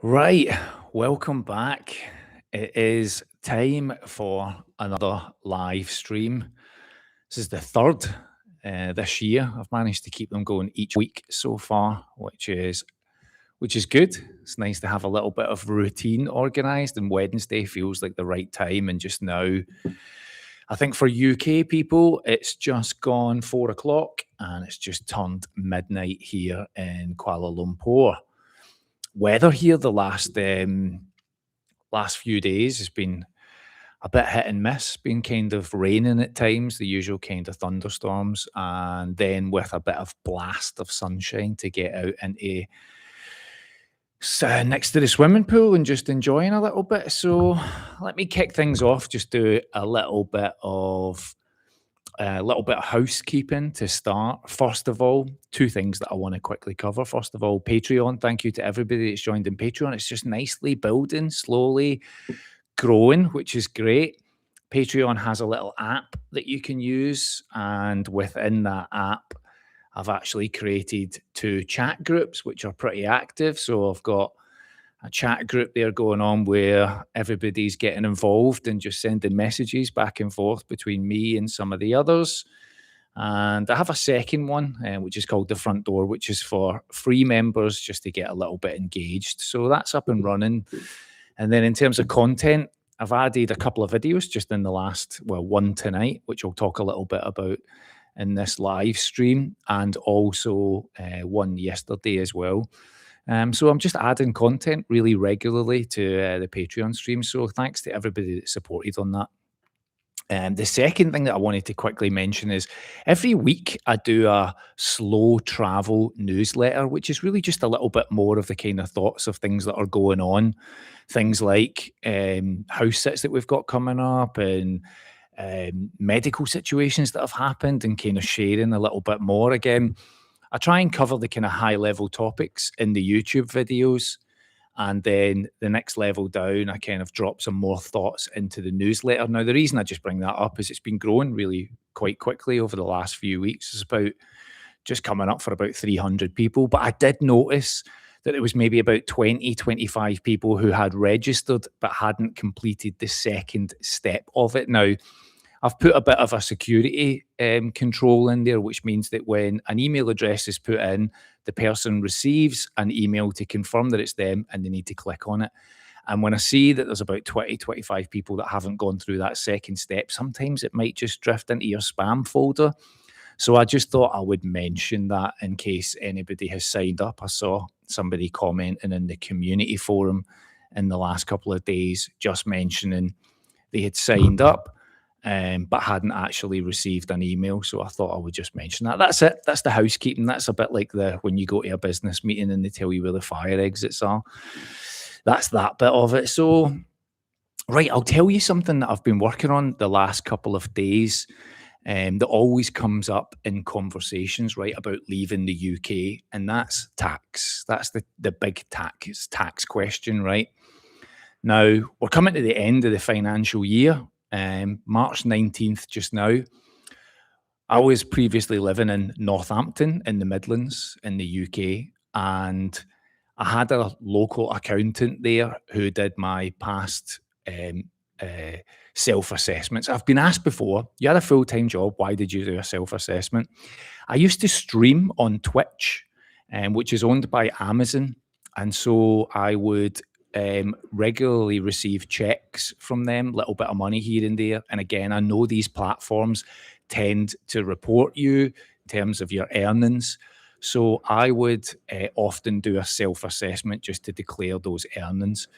Right, welcome back. It is time for another live stream. This is the third this year. I've managed to keep them going each week so far, which is good. It's nice to have a little bit of routine organized, and Wednesday feels like the right time. And just now, I think for UK people, it's just gone 4 o'clock, and it's just turned midnight here in Kuala Lumpur. Weather here the last few days has been a bit hit and miss, been kind of raining at times, the usual kind of thunderstorms, and then with a bit of blast of sunshine to get out into next to the swimming pool and just enjoying a little bit. So let me kick things off, just do a little bit of housekeeping to start. First of all, two things that I want to quickly cover. First of all, Patreon. Thank you to everybody that's joined in Patreon. It's just nicely building, slowly growing, which is great. Patreon has a little app that you can use, and within that app, I've actually created two chat groups which are pretty active. So I've got a chat group there going on where everybody's getting involved and just sending messages back and forth between me and some of the others. And I have a second one, which is called The Front Door, which is for free members just to get a little bit engaged. So that's up and running. And then in terms of content, I've added a couple of videos just in the one tonight, which I'll talk a little bit about in this live stream, and also one yesterday as well. So I'm just adding content really regularly to the Patreon stream. So thanks to everybody that supported on that. The second thing that I wanted to quickly mention is every week I do a slow travel newsletter, which is really just a little bit more of the kind of thoughts of things that are going on. Things like house sits that we've got coming up, and medical situations that have happened, and kind of sharing a little bit more. Again, I try and cover the kind of high level topics in the YouTube videos. And then the next level down, I kind of drop some more thoughts into the newsletter. Now, the reason I just bring that up is it's been growing really quite quickly over the last few weeks. It's about just coming up for about 300 people. But I did notice that it was maybe about 20, 25 people who had registered but hadn't completed the second step of it. Now, I've put a bit of a security control in there, which means that when an email address is put in, the person receives an email to confirm that it's them, and they need to click on it. And when I see that there's about 20, 25 people that haven't gone through that second step, sometimes it might just drift into your spam folder. So I just thought I would mention that in case anybody has signed up. I saw somebody commenting in the community forum in the last couple of days just mentioning they had signed up, but hadn't actually received an email. So I thought I would just mention that. That's it. That's the housekeeping. That's a bit like when you go to a business meeting and they tell you where the fire exits are. That's that bit of it. So, right, I'll tell you something that I've been working on the last couple of days, that always comes up in conversations, right, about leaving the UK, and that's tax. That's the big tax question, right? Now, we're coming to the end of the financial year. March 19th just now. I was previously living in Northampton in the Midlands in the UK, and I had a local accountant there who did my past self-assessments. I've been asked before, you had a full-time job, why did you do a self-assessment? I used to stream on Twitch, which is owned by Amazon, and so I would regularly receive checks from them, little bit of money here and there. And again, I know these platforms tend to report you in terms of your earnings. So I would often do a self-assessment just to declare those earnings.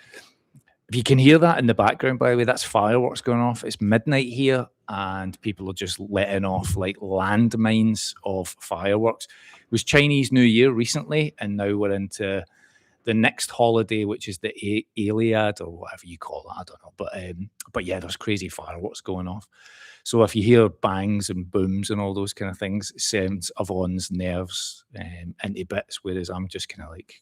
If you can hear that in the background, by the way, that's fireworks going off. It's midnight here, and people are just letting off like landmines of fireworks. It was Chinese New Year recently, and now we're into the next holiday, which is the Iliad or whatever you call it, I don't know. But yeah, there's crazy fireworks going off. So if you hear bangs and booms and all those kind of things, it sends Yvonne's nerves into bits. Whereas I'm just kind of like,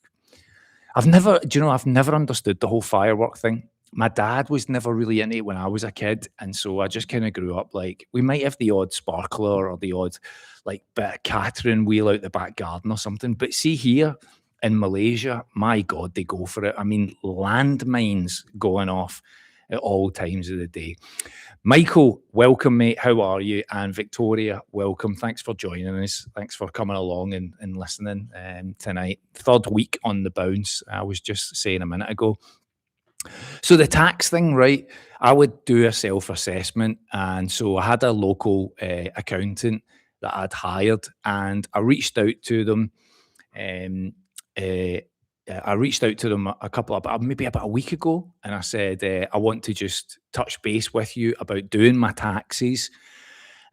I've never understood the whole firework thing. My dad was never really into it when I was a kid, and so I just kind of grew up like we might have the odd sparkler or the odd like bit of Catherine wheel out the back garden or something. But see here, In Malaysia, my God, they go for it. I mean, landmines going off at all times of the day. Michael, welcome, mate. How are you? And Victoria, welcome. Thanks for joining us. Thanks for coming along and listening tonight. Third week on the bounce. I was just saying a minute ago. So the tax thing, right? I would do a self-assessment, and so I had a local accountant that I'd hired, and I reached out to them. Um, uh, I reached out to them a couple of maybe about a week ago, and I said I want to just touch base with you about doing my taxes,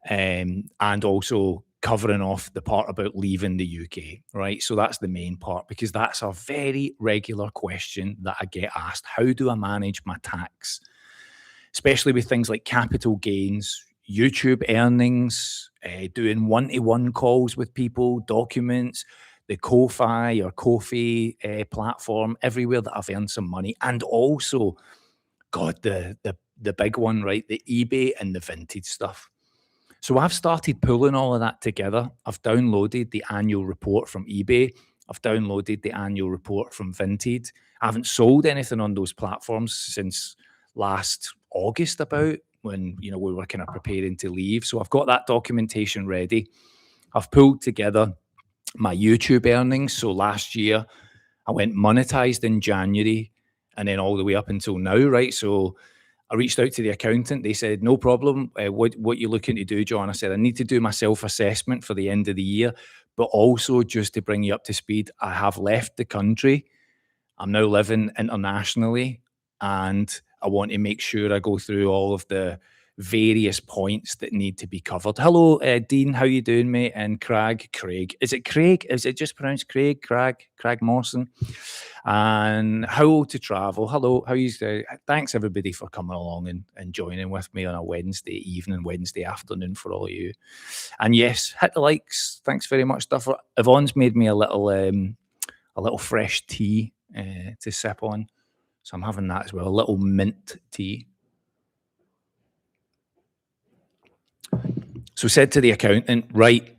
and also covering off the part about leaving the UK, right? So that's the main part because that's a very regular question that I get asked. How do I manage my tax? Especially with things like capital gains, YouTube earnings, doing one-to-one calls with people, documents, the Ko-Fi or Ko-fi platform, everywhere that I've earned some money, and also, God, the big one, right? The eBay and the vintage stuff. So I've started pulling all of that together. I've downloaded the annual report from eBay. I've downloaded the annual report from Vinted. I haven't sold anything on those platforms since last August, about when we were kind of preparing to leave. So I've got that documentation ready. I've pulled together my YouTube earnings. So last year I went monetized in January and then all the way up until now, right? So I reached out to the accountant. They said, no problem. What you looking to do, John? I said, I need to do my self-assessment for the end of the year, but also just to bring you up to speed, I have left the country. I'm now living internationally, and I want to make sure I go through all of the various points that need to be covered. Hello, Dean. How you doing, mate? And Craig. Is it Craig? Is it just pronounced Craig? Craig Mawson. And how to travel. Hello, how you doing? Thanks everybody for coming along and joining with me on a Wednesday evening, Wednesday afternoon for all of you. And yes, hit the likes. Thanks very much, Duffer. Yvonne's made me a little fresh tea to sip on. So I'm having that as well, a little mint tea. So said to the accountant, right,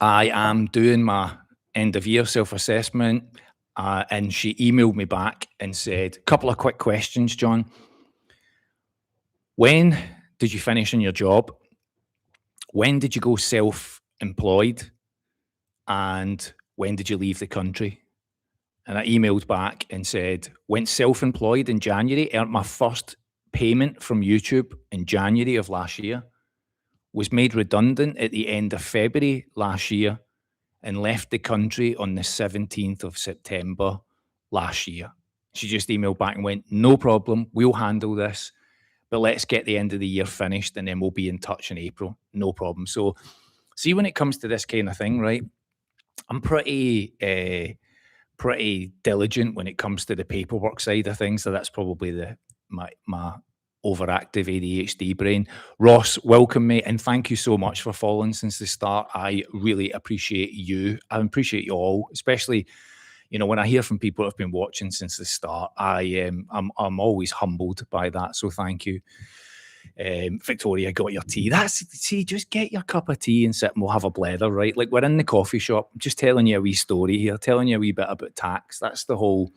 I am doing my end of year self-assessment. And she emailed me back and said, a couple of quick questions, John. When did you finish in your job? When did you go self-employed? And when did you leave the country? And I emailed back and said, went self-employed in January, earned my first payment from YouTube in January of last year, was made redundant at the end of February last year, and left the country on the 17th of September last year. She just emailed back and went, no problem, we'll handle this, but let's get the end of the year finished and then we'll be in touch in April. No problem. So see, when it comes to this kind of thing, right, I'm pretty diligent when it comes to the paperwork side of things. So that's probably my overactive ADHD brain. Ross, welcome, mate, and thank you so much for following since the start. I really appreciate you. I appreciate you all, especially when I hear from people who have been watching since the start. I'm always humbled by that. So thank you. Victoria, got your tea. Just get your cup of tea and sit and we'll have a blether, right? Like we're in the coffee shop, just telling you a wee story here, telling you a wee bit about tax. That's the whole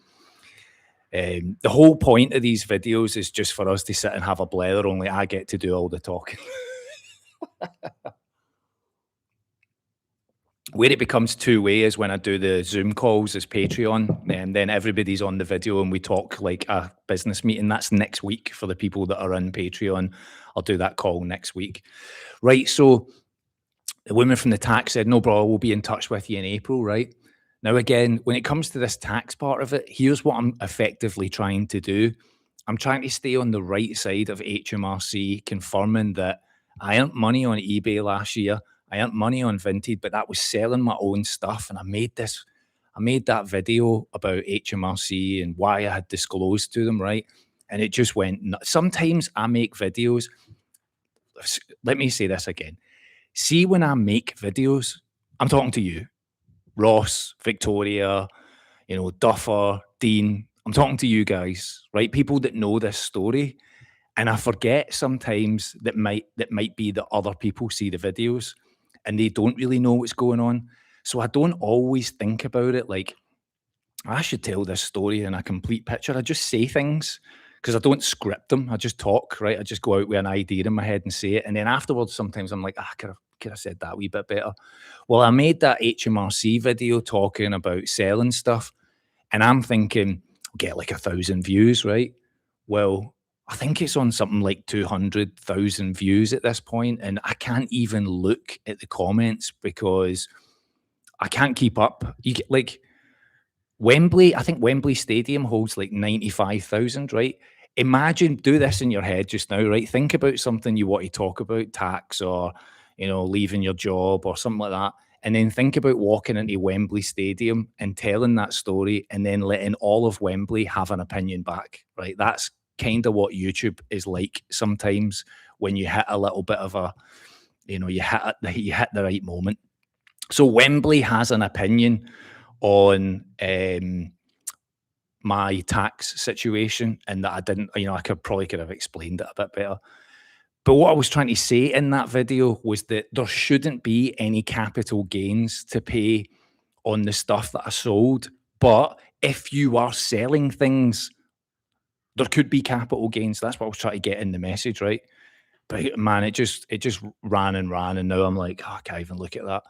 point of these videos is just for us to sit and have a blether, only I get to do all the talking. Where it becomes two-way is when I do the Zoom calls as Patreon, and then everybody's on the video and we talk like a business meeting. That's next week for the people that are on Patreon. I'll do that call next week. Right, so the woman from the tax said, no bro, we'll be in touch with you in April, right? Now, again, when it comes to this tax part of it, here's what I'm effectively trying to do. I'm trying to stay on the right side of HMRC, confirming that I earned money on eBay last year. I earned money on Vinted, but that was selling my own stuff. And I made that video about HMRC and why I had disclosed to them, right? And it just went nuts. Sometimes I make videos. Let me say this again. See, when I make videos, I'm talking to you, Ross, Victoria, Duffer, Dean. I'm talking to you guys, right? People that know this story. And I forget sometimes that might be that other people see the videos and they don't really know what's going on. So I don't always think about it like, I should tell this story in a complete picture. I just say things because I don't script them. I just talk, right? I just go out with an idea in my head and say it. And then afterwards, sometimes I'm like, could have said that a wee bit better. Well, I made that HMRC video talking about selling stuff. And I'm thinking, I'll get like 1,000 views, right? Well, I think it's on something like 200,000 views at this point, and I can't even look at the comments because I can't keep up. You get like Wembley, I think Wembley Stadium holds like 95,000, right? Imagine, do this in your head just now, right? Think about something you want to talk about, tax or, leaving your job or something like that. And then think about walking into Wembley Stadium and telling that story and then letting all of Wembley have an opinion back, right? That's kind of what YouTube is like sometimes when you hit a little bit of a, you hit the right moment. So Wembley has an opinion on my tax situation, and that I didn't, I could have explained it a bit better. But what I was trying to say in that video was that there shouldn't be any capital gains to pay on the stuff that I sold. But if you are selling things, there could be capital gains. That's what I was trying to get in the message, right? But man, it just ran and ran, and now I'm like, I can't even look at that.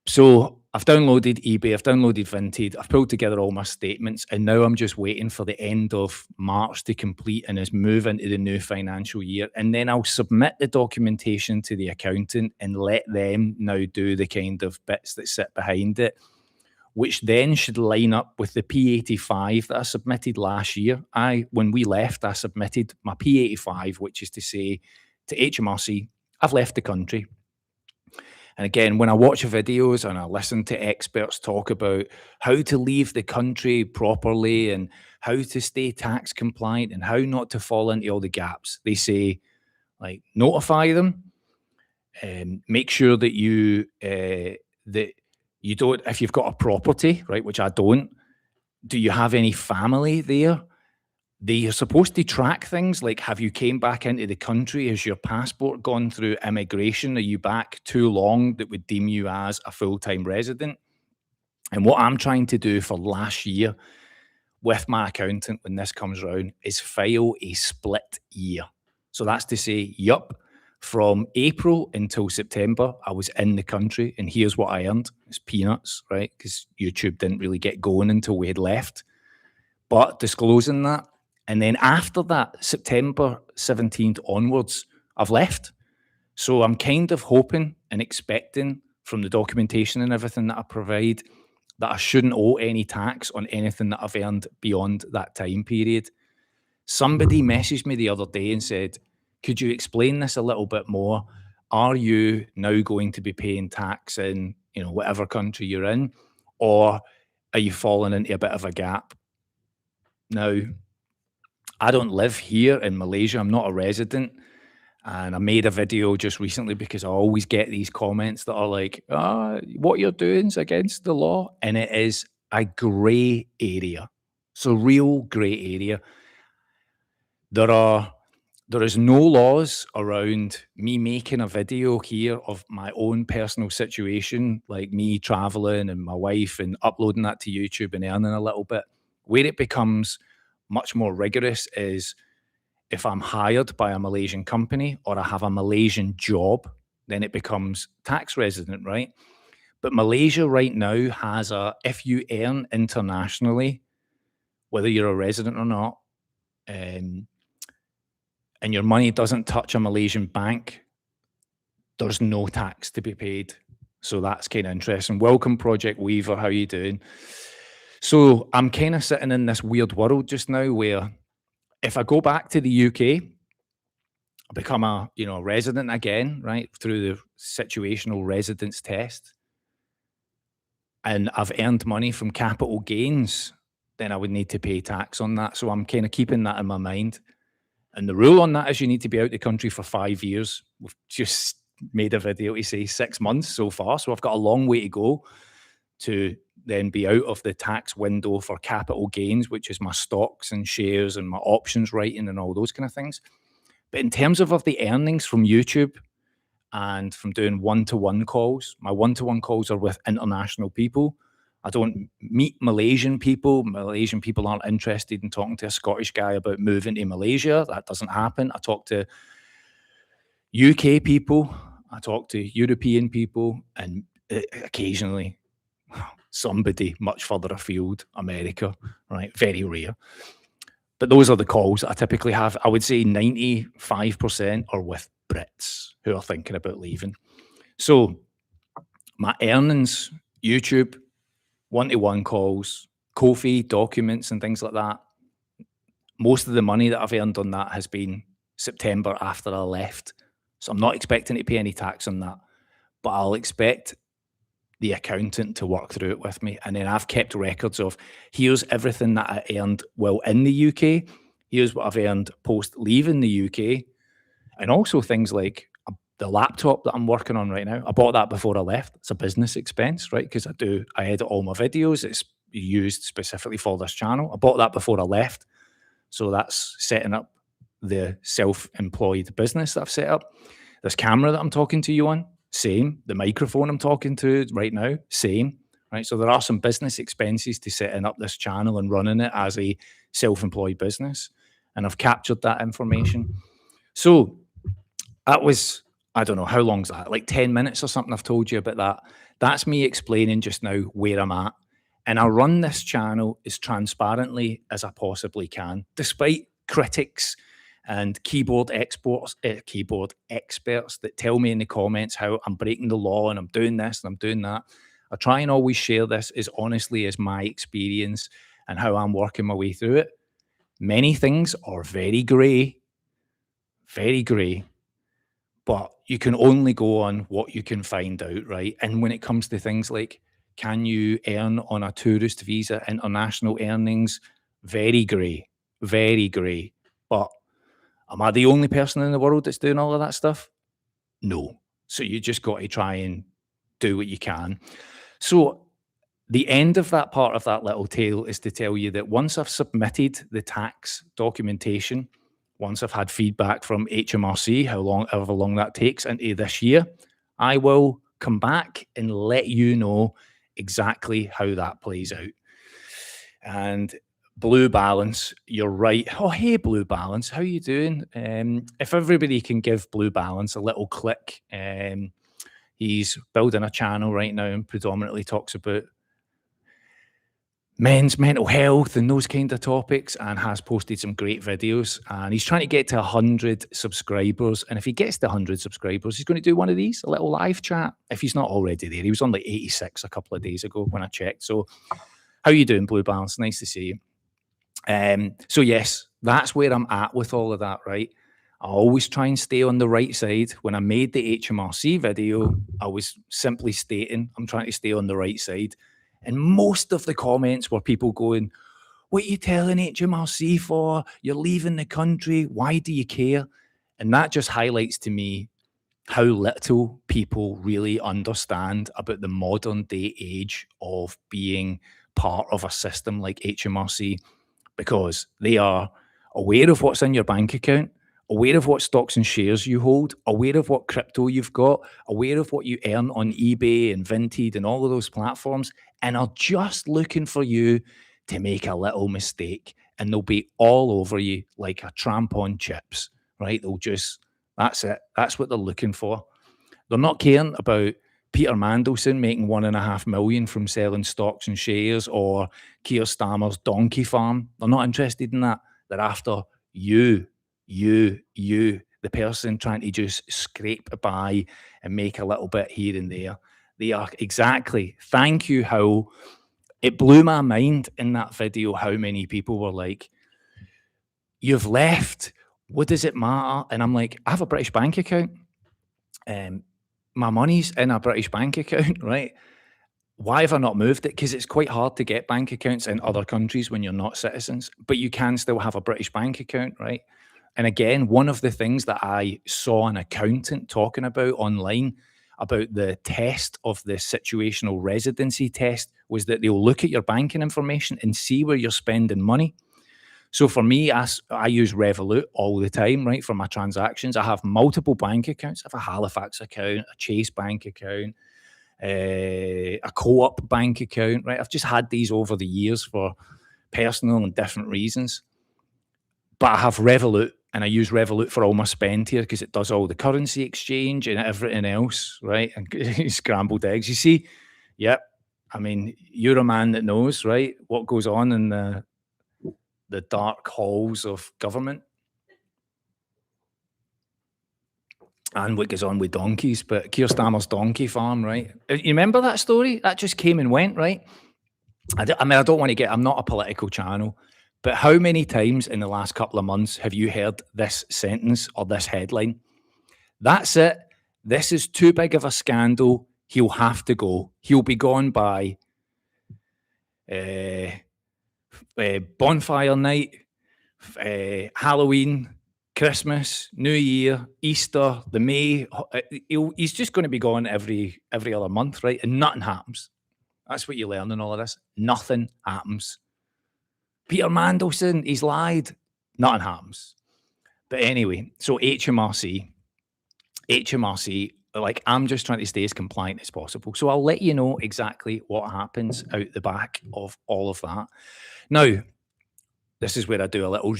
So I've downloaded eBay, I've downloaded Vinted, I've pulled together all my statements, and now I'm just waiting for the end of March to complete and us move into the new financial year. And then I'll submit the documentation to the accountant and let them now do the kind of bits that sit behind it, which then should line up with the P85 that I submitted last year. When we left, I submitted my P85, which is to say to HMRC, I've left the country. And again, when I watch videos and I listen to experts talk about how to leave the country properly and how to stay tax compliant and how not to fall into all the gaps, they say, like, notify them and make sure that you don't, if you've got a property, right, which I don't, do you have any family there? They are supposed to track things like, have you came back into the country? Has your passport gone through immigration? Are you back too long that would deem you as a full-time resident? And what I'm trying to do for last year with my accountant when this comes around is file a split year. So that's to say, yup, from April until September, I was in the country and here's what I earned. It's peanuts, right? Because YouTube didn't really get going until we had left. But disclosing that, and then after that, September 17th onwards, I've left. So I'm kind of hoping and expecting from the documentation and everything that I provide that I shouldn't owe any tax on anything that I've earned beyond that time period. Somebody messaged me the other day and said, could you explain this a little bit more? Are you now going to be paying tax in, whatever country you're in, or are you falling into a bit of a gap? Now, I don't live here in Malaysia. I'm not a resident. And I made a video just recently because I always get these comments that are like, what you're doing is against the law. And it is a grey area. So real grey area. There is no laws around me making a video here of my own personal situation, like me traveling and my wife and uploading that to YouTube and earning a little bit. Where it becomes much more rigorous is if I'm hired by a Malaysian company or I have a Malaysian job, then it becomes tax resident, right? But Malaysia right now has if you earn internationally, whether you're a resident or not, and your money doesn't touch a Malaysian bank, there's no tax to be paid. So that's kind of interesting. Welcome, Project Weaver. How you doing? So I'm kind of sitting in this weird world just now where if I go back to the UK, I become a resident again, right, through the situational residence test, and I've earned money from capital gains, then I would need to pay tax on that. So I'm kind of keeping that in my mind. And the rule on that is you need to be out of the country for 5 years. We've just made a video to say 6 months so far. So I've got a long way to go to then be out of the tax window for capital gains, which is my stocks and shares and my options writing and all those kind of things. But in terms of the earnings from YouTube and from doing one-to-one calls, my one-to-one calls are with international people. I don't meet Malaysian people. Malaysian people aren't interested in talking to a Scottish guy about moving to Malaysia. That doesn't happen. I talk to UK people, I talk to European people, and occasionally somebody much further afield, America, right? Very rare. But those are the calls that I typically have. I would say 95% are with Brits who are thinking about leaving. So my earnings, YouTube, one-to-one calls, Ko-fi documents and things like that. Most of the money that I've earned on that has been September after I left. So I'm not expecting to pay any tax on that, but I'll expect the accountant to work through it with me. And then I've kept records of, here's everything that I earned while in the UK. Here's what I've earned post leaving the UK. And also things like the laptop that I'm working on right now. I bought that before I left. It's a business expense, right? Because I edit all my videos. It's used specifically for this channel. I bought that before I left. So that's setting up the self-employed business that I've set up. This camera that I'm talking to you on, same. The microphone I'm talking to right now, same. Right. So there are some business expenses to setting up this channel and running it as a self-employed business. And I've captured that information. So that was, I don't know, how long's that? Like 10 minutes or something I've told you about that. That's me explaining just now where I'm at. And I run this channel as transparently as I possibly can, despite critics and keyboard experts that tell me in the comments how I'm breaking the law and I'm doing this and I'm doing that. I try and always share this as honestly as my experience and how I'm working my way through it. Many things are very grey, but you can only go on what you can find out, right? And when it comes to things like, can you earn on a tourist visa, international earnings? Very grey, very grey. But am I the only person in the world that's doing all of that stuff? No. So you just got to try and do what you can. So the end of that part of that little tale is to tell you that once I've submitted the tax documentation, once I've had feedback from HMRC, however long that takes into this year, I will come back and let you know exactly how that plays out. And Blue Balance, you're right. Oh, hey, Blue Balance, how you doing? If everybody can give Blue Balance a little click, he's building a channel right now and predominantly talks about men's mental health and those kind of topics, and has posted some great videos. And he's trying to get to 100 subscribers. And if he gets to 100 subscribers, he's going to do one of these, a little live chat, if he's not already there. He was on like 86 a couple of days ago when I checked. So how you doing, Blue Balance? Nice to see you. So yes, that's where I'm at with all of that, right? I always try and stay on the right side. When I made the HMRC video, I was simply stating I'm trying to stay on the right side. And most of the comments were people going, what are you telling HMRC for? You're leaving the country. Why do you care? And that just highlights to me how little people really understand about the modern day age of being part of a system like HMRC, because they are aware of what's in your bank account, aware of what stocks and shares you hold, aware of what crypto you've got, aware of what you earn on eBay and Vinted and all of those platforms, and are just looking for you to make a little mistake, and they'll be all over you like a tramp on chips, right? That's it. That's what they're looking for. They're not caring about Peter Mandelson making 1.5 million from selling stocks and shares, or Keir Starmer's donkey farm. They're not interested in that. They're after you, the person trying to just scrape by and make a little bit here and there. They are exactly. Thank you. How it blew my mind in that video how many people were like, you've left. What does it matter? And I'm like, I have a British bank account. My money's in a British bank account, right? Why have I not moved it? Because it's quite hard to get bank accounts in other countries when you're not citizens, but you can still have a British bank account, right? And again, one of the things that I saw an accountant talking about online about the test of the situational residency test was that they'll look at your banking information and see where you're spending money. So for me, I use Revolut all the time, right, for my transactions. I have multiple bank accounts. I have a Halifax account, a Chase bank account, a co-op bank account, right? I've just had these over the years for personal and different reasons. But I have Revolut, and I use Revolut for all my spend here because it does all the currency exchange and everything else, right? And scrambled eggs. You see, yep. I mean, you're a man that knows, right, what goes on in the dark halls of government and what goes on with donkeys. But Keir Starmer's donkey farm, right? You remember that story? That just came and went, right? I mean, I don't want to get, I'm not a political channel, but how many times in the last couple of months have you heard this sentence or this headline? That's it. This is too big of a scandal. He'll have to go. He'll be gone by bonfire night, Halloween, Christmas, New Year, Easter, the May. He's just going to be gone every other month, right? And nothing happens. That's what you learn in all of this. Nothing happens. Peter Mandelson, he's lied. Nothing happens. But anyway, so HMRC, like, I'm just trying to stay as compliant as possible. So I'll let you know exactly what happens out the back of all of that. Now, this is where I do a little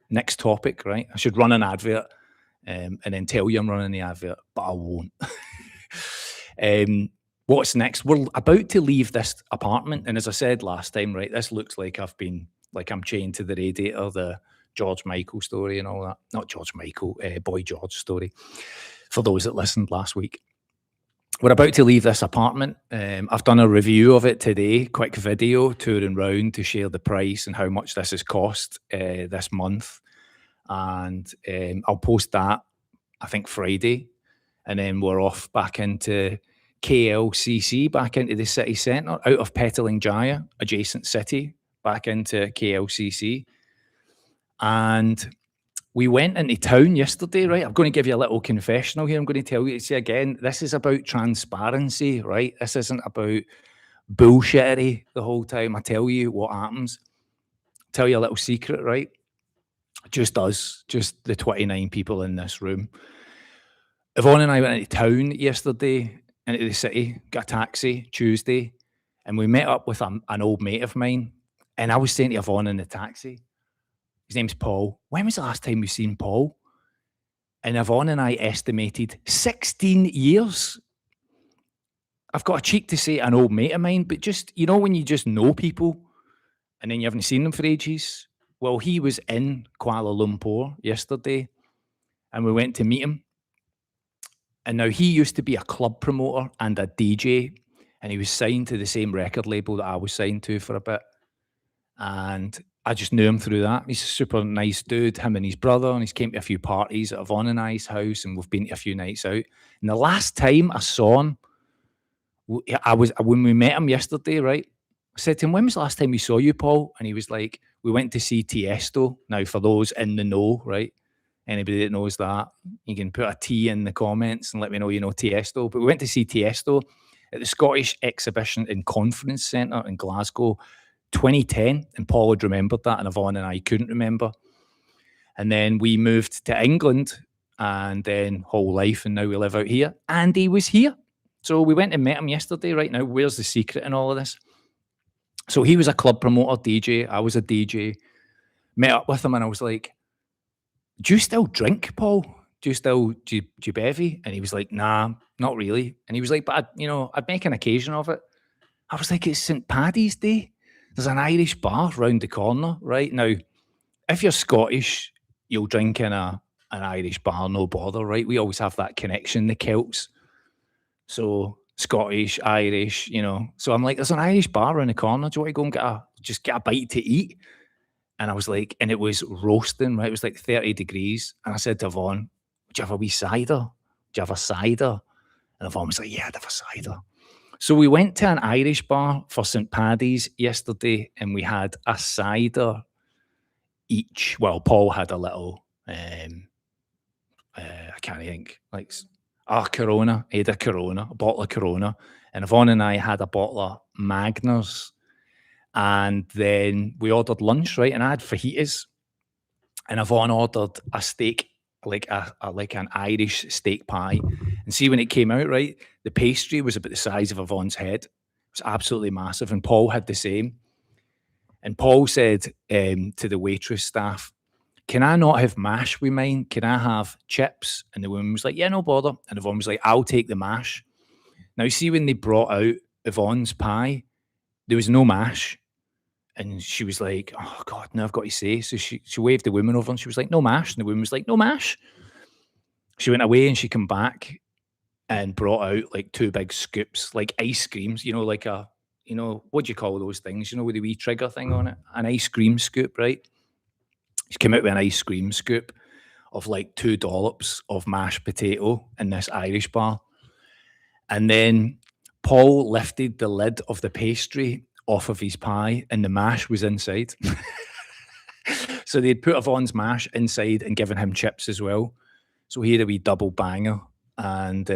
next topic, right? I should run an advert and then tell you I'm running the advert, but I won't. What's next? We're about to leave this apartment. And as I said last time, right, this looks like I'm chained to the radiator, the George Michael story and all that. Not George Michael, Boy George story, for those that listened last week. We're about to leave this apartment. I've done a review of it today, quick video, touring round to share the price and how much this has cost this month. And I'll post that, I think, Friday. And then we're off back into KLCC, back into the city centre, out of Petaling Jaya, adjacent city, back into KLCC. And we went into town yesterday, right? I'm going to give you a little confessional here. I'm going to tell you, see, again, this is about transparency, right? This isn't about bullshittery the whole time. I tell you what happens. I'll tell you a little secret, right? Just us, just the 29 people in this room. Yvonne and I went into town yesterday, into the city, got a taxi Tuesday, and we met up with an old mate of mine. And I was saying to Yvonne in the taxi, his name's Paul. When was the last time we've seen Paul? And Yvonne and I estimated 16 years. I've got a cheek to say an old mate of mine, but just, you know, when you just know people and then you haven't seen them for ages. Well, he was in Kuala Lumpur yesterday and we went to meet him. And now he used to be a club promoter and a DJ, and he was signed to the same record label that I was signed to for a bit. And I just knew him through that. He's a super nice dude, him and his brother, and he's came to a few parties at Yvonne and I's house, and we've been to a few nights out. And the last time I saw him, when we met him yesterday, right? I said to him, when was the last time we saw you, Paul? And he was like, we went to see Tiesto. Now, for those in the know, right? Anybody that knows that, you can put a T in the comments and let me know you know Tiesto. But we went to see Tiesto at the Scottish Exhibition and Conference Centre in Glasgow, 2010. And Paul had remembered that, and Yvonne and I couldn't remember. And then we moved to England, and then whole life, and now we live out here. And he was here. So we went and met him yesterday. Right now, where's the secret in all of this? So he was a club promoter, DJ. I was a DJ. Met up with him, and I was like, do you still drink, Paul? Do you bevy? And he was like, nah, not really. And he was like, but I'd make an occasion of it. I was like, it's St. Paddy's Day. There's an Irish bar round the corner, right? Now, if you're Scottish, you'll drink in an Irish bar, no bother, right? We always have that connection, the Celts. So Scottish, Irish, So I'm like, there's an Irish bar around the corner. Do you want to go and get a bite to eat? And I was like, and it was roasting, right? It was like 30 degrees. And I said to Yvonne, would you have a wee cider? Would you have a cider? And Yvonne was like, yeah, I'd have a cider. So we went to an Irish bar for St. Paddy's yesterday, and we had a cider each. Well, Paul had a little, I can't think, like Corona. He had a bottle of Corona. And Yvonne and I had a bottle of Magners. And then we ordered lunch, right? And I had fajitas. And Yvonne ordered a steak, like an Irish steak pie. And see, when it came out, right, the pastry was about the size of Yvonne's head. It was absolutely massive. And Paul had the same. And Paul said to the waitress staff, can I not have mash with mine? Can I have chips? And the woman was like, yeah, no bother. And Yvonne was like, I'll take the mash. Now, see, when they brought out Yvonne's pie, there was no mash. And she was like, oh, God, now I've got to say. So she waved the woman over and she was like, no mash. And the woman was like, no mash. She went away and she came back and brought out like 2 big scoops, like ice creams, you know, like what do you call those things? You know, with the wee trigger thing on it? An ice cream scoop, right? She came out with an ice cream scoop of like 2 dollops of mashed potato in this Irish bar. And then Paul lifted the lid of the pastry off of his pie and the mash was inside. So they'd put Yvonne's mash inside and given him chips as well. So he had a wee double banger. And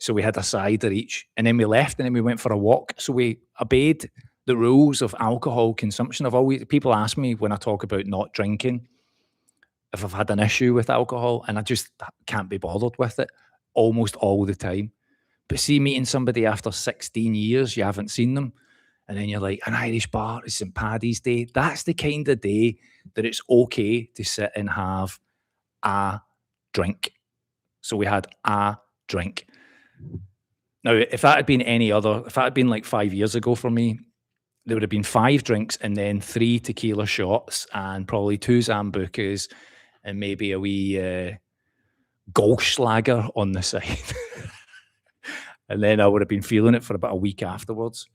so we had a cider each. And then we left and then we went for a walk. So we obeyed the rules of alcohol consumption. People ask me when I talk about not drinking if I've had an issue with alcohol, and I just can't be bothered with it almost all the time. But see, meeting somebody after 16 years, you haven't seen them, and then you're like, an Irish bar, it's St. Paddy's Day. That's the kind of day that it's okay to sit and have a drink. So we had a drink. Now, if that had been like 5 years ago for me, there would have been 5 drinks and then 3 tequila shots and probably 2 Zambucas and maybe a wee Goldschlager on the side. And then I would have been feeling it for about a week afterwards.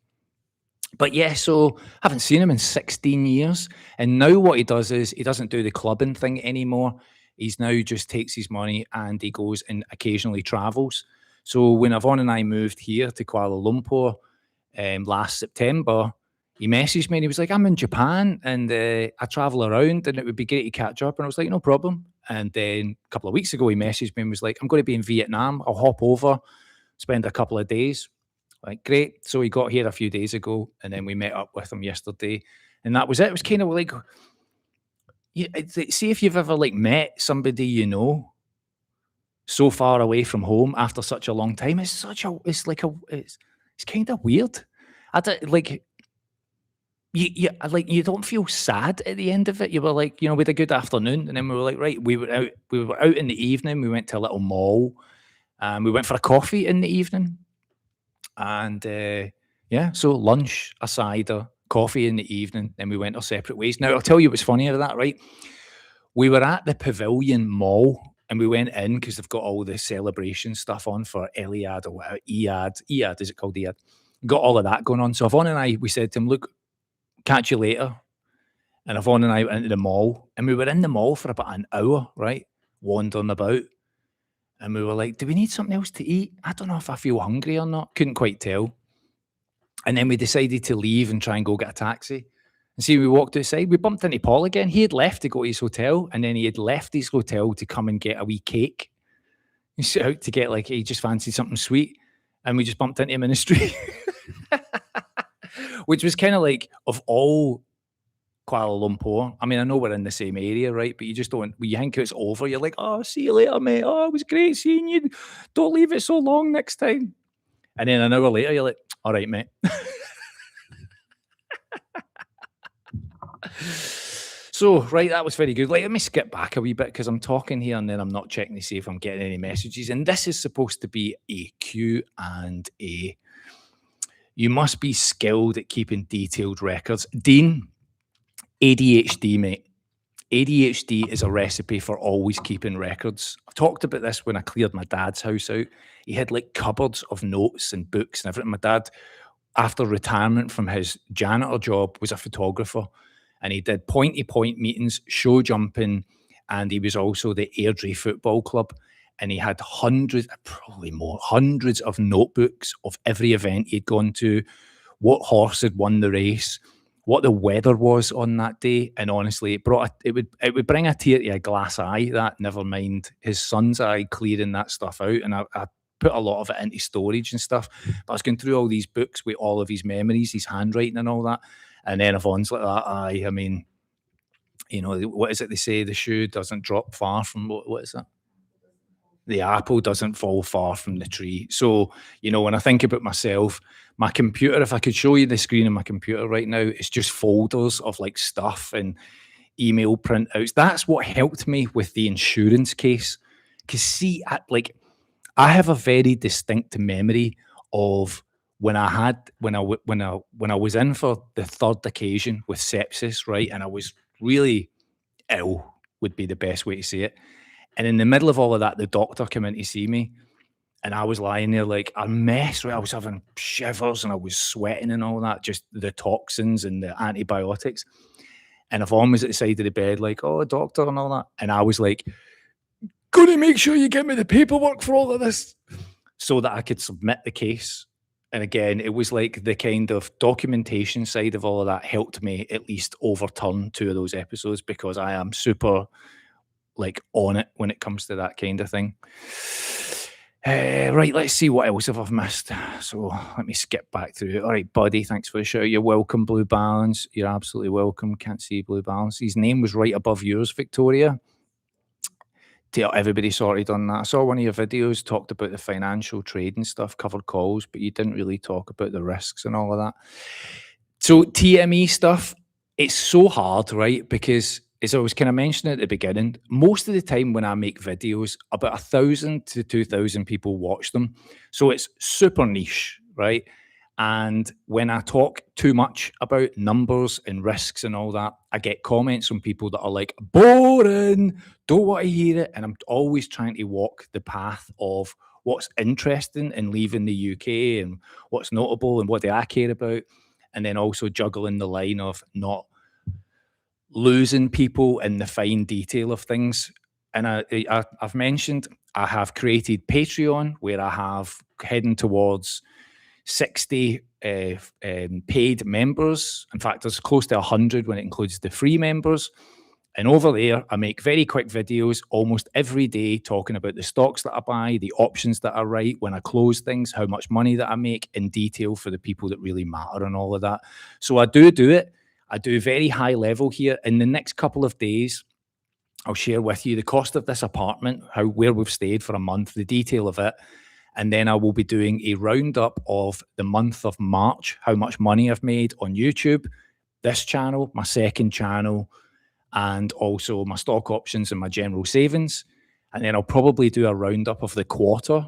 But yeah, so I haven't seen him in 16 years. And now what he does is he doesn't do the clubbing thing anymore. He's now just takes his money and he goes and occasionally travels. So when Yvonne and I moved here to Kuala Lumpur last September, he messaged me and he was like, I'm in Japan and I travel around and it would be great to catch up. And I was like, no problem. And then a couple of weeks ago, he messaged me and was like, I'm going to be in Vietnam. I'll hop over, spend a couple of days. Like, great. So he got here a few days ago and then we met up with him yesterday. And that was it. It was kind of like, see if you've ever like met somebody you know so far away from home after such a long time. It's kind of weird. I don't like. You don't feel sad at the end of it. You were like, we had a good afternoon, and then we were like, right, we were out in the evening. We went to a little mall, and we went for a coffee in the evening, and so lunch, a cider, coffee in the evening. Then we went our separate ways. Now I'll tell you what's funny about that, right? We were at the Pavilion Mall, and we went in because they've got all the celebration stuff on for Eliad or whatever, Ead, is it called Ead? Got all of that going on. So Yvonne and I, we said to him, look, catch you later. And Yvonne and I went into the mall, and we were in the mall for about an hour, right? Wandering about. And we were like, do we need something else to eat? I don't know if I feel hungry or not. Couldn't quite tell. And then we decided to leave and try and go get a taxi. And see, we walked outside, we bumped into Paul again. He had left to go to his hotel, and then he had left his hotel to come and get a wee cake. He set out to get, like, he just fancied something sweet. And we just bumped into him in the street. Which was kind of like, of all Kuala Lumpur, I mean, I know we're in the same area, right? But you just don't, when you think it's over, you're like, oh, see you later, mate. Oh, it was great seeing you. Don't leave it so long next time. And then an hour later, you're like, all right, mate. So, right, that was very good. Like, let me skip back a wee bit because I'm talking here and then I'm not checking to see if I'm getting any messages. And this is supposed to be a Q&A. You must be skilled at keeping detailed records. Dean, ADHD, mate. ADHD is a recipe for always keeping records. I talked about this when I cleared my dad's house out. He had like cupboards of notes and books and everything. My dad, after retirement from his janitor job, was a photographer. And he did point-to-point meetings, show jumping, and he was also the Airdrie Football Club. And he had hundreds, probably more, hundreds of notebooks of every event he'd gone to, what horse had won the race, what the weather was on that day. And honestly, it would bring a tear to a glass eye, that, never mind his son's eye, clearing that stuff out. And I put a lot of it into storage and stuff. But I was going through all these books with all of his memories, his handwriting and all that. And then Yvonne's like that, I mean, what is it they say? The shoe doesn't drop far from, what is that? the apple doesn't fall far from the tree. So, you know, when I think about myself, my computer, if I could show you the screen of my computer right now, it's just folders of like stuff and email printouts. That's what helped me with the insurance case. Because see, I have a very distinct memory of when I had when I was in for the third occasion with sepsis, right, and I was really ill would be the best way to say it. And in the middle of all of that, the doctor came in to see me, and I was lying there like a mess, right? I was having shivers and I was sweating and all that, just the toxins and the antibiotics. And Yvonne was at the side of the bed, like, "Oh, doctor," and all that. And I was like, "Gonna make sure you give me the paperwork for all of this so that I could submit the case." And again, it was like the kind of documentation side of all of that helped me at least overturn 2 of those episodes because I am super, like, on it when it comes to that kind of thing. Right, let's see what else have I missed. So let me skip back through it. All right, buddy, thanks for the show. You're welcome, Blue Balance. You're absolutely welcome. Can't see Blue Balance. His name was right above yours, Victoria. Everybody sorted on that. I saw one of your videos talked about the financial trading stuff, covered calls, but you didn't really talk about the risks and all of that. So TME stuff, it's so hard, right? Because as I was kind of mentioning at the beginning, most of the time when I make videos, about 1,000 to 2,000 people watch them. So it's super niche, right? And when I talk too much about numbers and risks and all that, I get comments from people that are like, boring, don't want to hear it. And I'm always trying to walk the path of what's interesting in leaving the UK and what's notable and what do I care about. And then also juggling the line of not losing people in the fine detail of things. And I've mentioned I have created Patreon where I have heading towards 60 paid members. In fact, there's close to 100 when it includes the free members. And over there, I make very quick videos almost every day talking about the stocks that I buy, the options that I write, when I close things, how much money that I make in detail for the people that really matter and all of that. So I do it. I do very high level here. In the next couple of days, I'll share with you the cost of this apartment, where we've stayed for a month, the detail of it. And then I will be doing a roundup of the month of March, how much money I've made on YouTube, this channel, my second channel, and also my stock options and my general savings. And then I'll probably do a roundup of the quarter.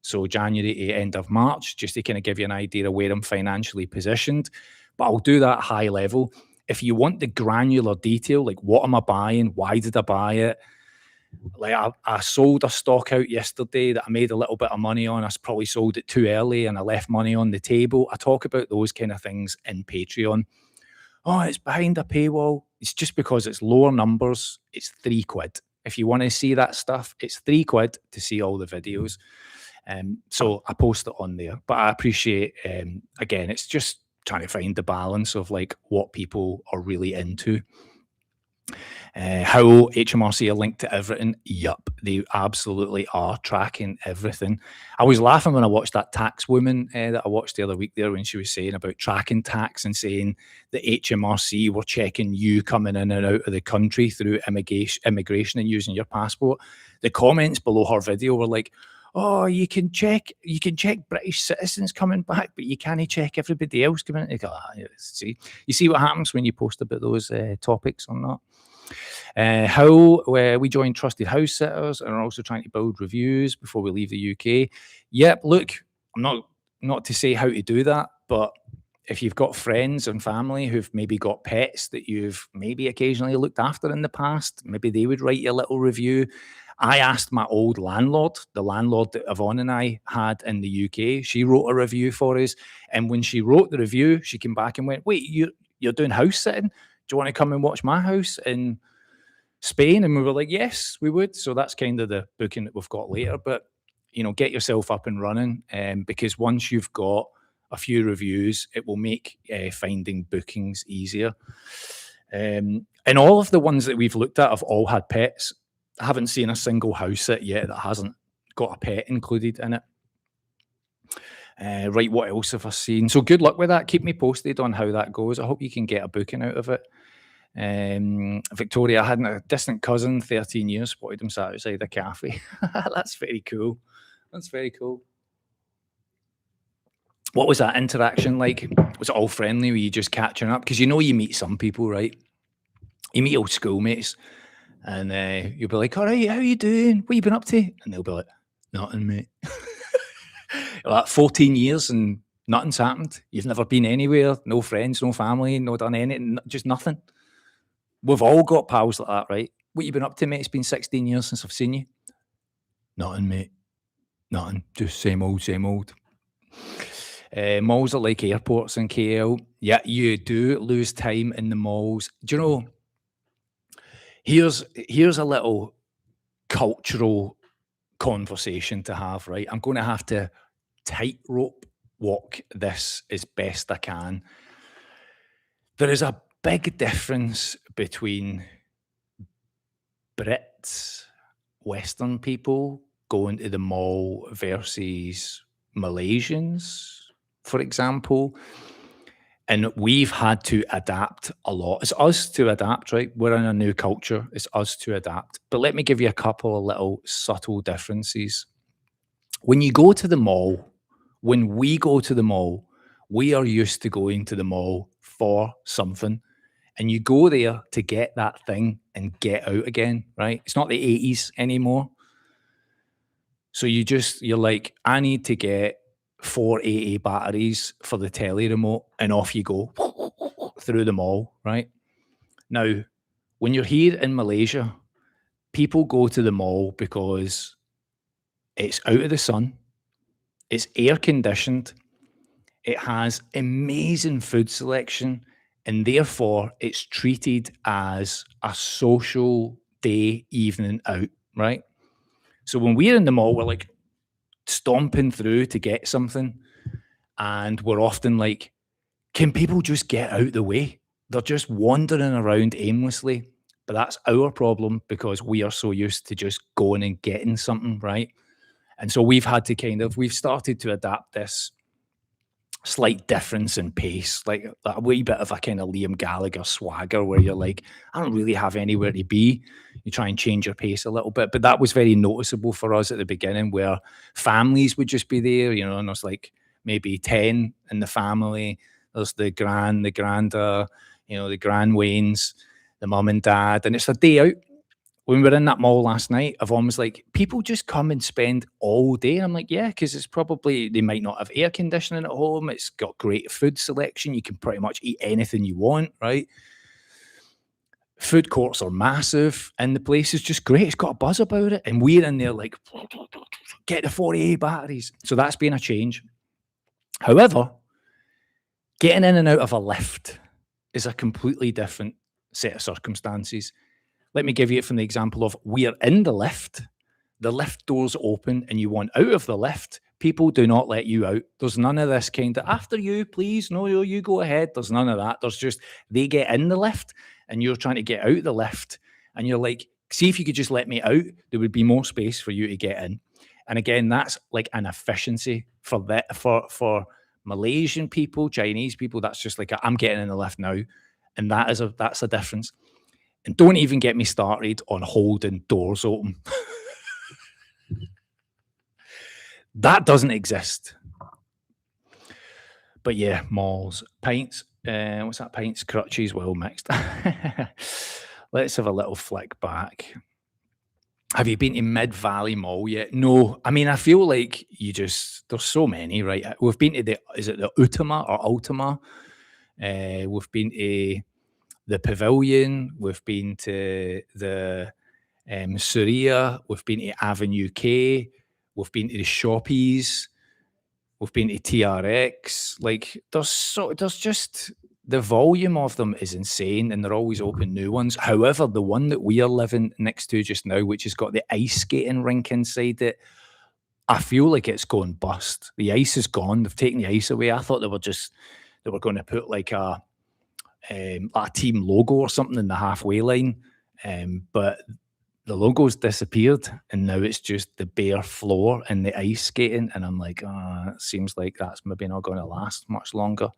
So January to end of March, just to kind of give you an idea of where I'm financially positioned. But I'll do that high level. If you want the granular detail, like what am I buying? Why did I buy it? Like I sold a stock out yesterday that I made a little bit of money on. I probably sold it too early and I left money on the table. I talk about those kind of things in Patreon. Oh, it's behind a paywall. It's just because it's lower numbers. It's £3. If you want to see that stuff, it's £3 to see all the videos. So I post it on there. But I appreciate, again, it's just trying to find the balance of like what people are really into. How HMRC are linked to everything? Yup, they absolutely are tracking everything. I was laughing when I watched that tax woman that I watched the other week there when she was saying about tracking tax and saying the HMRC were checking you coming in and out of the country through immigration and using your passport. The comments below her video were like, "Oh, you can check British citizens coming back, but you can't check everybody else coming in." See, you see what happens when you post about those topics or not. How we join trusted house sitters and are also trying to build reviews before we leave the UK. Yep, look, I'm not to say how to do that, but if you've got friends and family who've maybe got pets that you've maybe occasionally looked after in the past, maybe they would write you a little review. I asked my old landlord, the landlord that Yvonne and I had in the UK, she wrote a review for us. And when she wrote the review, she came back and went, "Wait, you're doing house sitting? Do you want to come and watch my house in Spain?" And we were like, yes, we would. So that's kind of the booking that we've got later. But, you know, get yourself up and running because once you've got a few reviews, it will make finding bookings easier. And all of the ones that we've looked at have all had pets. I haven't seen a single house sit yet that hasn't got a pet included in it. Right, what else have I seen? So good luck with that. Keep me posted on how that goes. I hope you can get a booking out of it. Victoria, I had a distant cousin, 13 years, spotted him sat outside a cafe. That's very cool. That's very cool. What was that interaction like? Was it all friendly? Were you just catching up? Because you know you meet some people, right? You meet old schoolmates, and you'll be like, "All right, how you doing? What you been up to?" And they'll be like, "Nothing, mate." Like 14 years and nothing's happened. You've never been anywhere, no friends, no family, no done anything, just nothing. We've all got pals like that, right? What you been up to, mate? It's been 16 years since I've seen you. Nothing, mate. Nothing. Just same old, same old. Malls are like airports in KL. Yeah, you do lose time in the malls. Do you know, here's a little cultural conversation to have, right? I'm going to have to tightrope walk this as best I can. There is a big difference between Brits, Western people going to the mall versus Malaysians, for example. And we've had to adapt a lot. It's us to adapt, right? We're in a new culture. It's us to adapt. But let me give you a couple of little subtle differences. When you go to the mall, when we go to the mall, we are used to going to the mall for something. And you go there to get that thing and get out again, right? It's not the 80s anymore. So you're like, I need to get 4 AA batteries for the telly remote, and off you go through the mall, right? Now, when you're here in Malaysia, people go to the mall because it's out of the sun, it's air conditioned, it has amazing food selection, and therefore it's treated as a social day evening out, right? So when we're in the mall, we're like stomping through to get something, and we're often like, can people just get out the way? They're just wandering around aimlessly. But that's our problem because we are so used to just going and getting something, right? And so we've had to we've started to adapt this slight difference in pace, like a wee bit of a kind of Liam Gallagher swagger where you're like, I don't really have anywhere to be. You try and change your pace a little bit. But that was very noticeable for us at the beginning where families would just be there, you know, and there's like maybe 10 in the family. There's the gran, the granda, you know, the Gran Waynes, the mum and dad, and it's a day out. When we were in that mall last night, I've almost like, people just come and spend all day. I'm like, yeah, because it's probably, they might not have air conditioning at home. It's got great food selection. You can pretty much eat anything you want, right? Food courts are massive and the place is just great. It's got a buzz about it. And we're in there like, get the 48 batteries. So that's been a change. However, getting in and out of a lift is a completely different set of circumstances. Let me give you it from the example of we're in the lift doors open and you want out of the lift, people do not let you out. There's none of this kind of, after you, please, no, you go ahead. There's none of that. There's just, they get in the lift and you're trying to get out the lift and you're like, see if you could just let me out, there would be more space for you to get in. And again, that's like an efficiency for that, for Malaysian people, Chinese people, that's just like, I'm getting in the lift now. And that's a difference. And don't even get me started on holding doors open. That doesn't exist. But yeah, malls, pints, what's that? Pints, crutches, well mixed. Let's have a little flick back. Have you been to Mid Valley Mall yet? No. I mean, I feel like there's so many, right? We've been to is it the Ultima or Ultima? We've been to the Pavilion. We've been to the Surya. We've been to Avenue K. We've been to the Shoppies. We've been to TRX. Like, there's just, the volume of them is insane and they're always open new ones. However, the one that we are living next to just now, which has got the ice skating rink inside it, I feel like it's going bust. The ice is gone. They've taken the ice away. I thought they were going to put like a team logo or something in the halfway line. But the logo's disappeared and now it's just the bare floor and the ice skating. And I'm like, it seems like that's maybe not going to last much longer.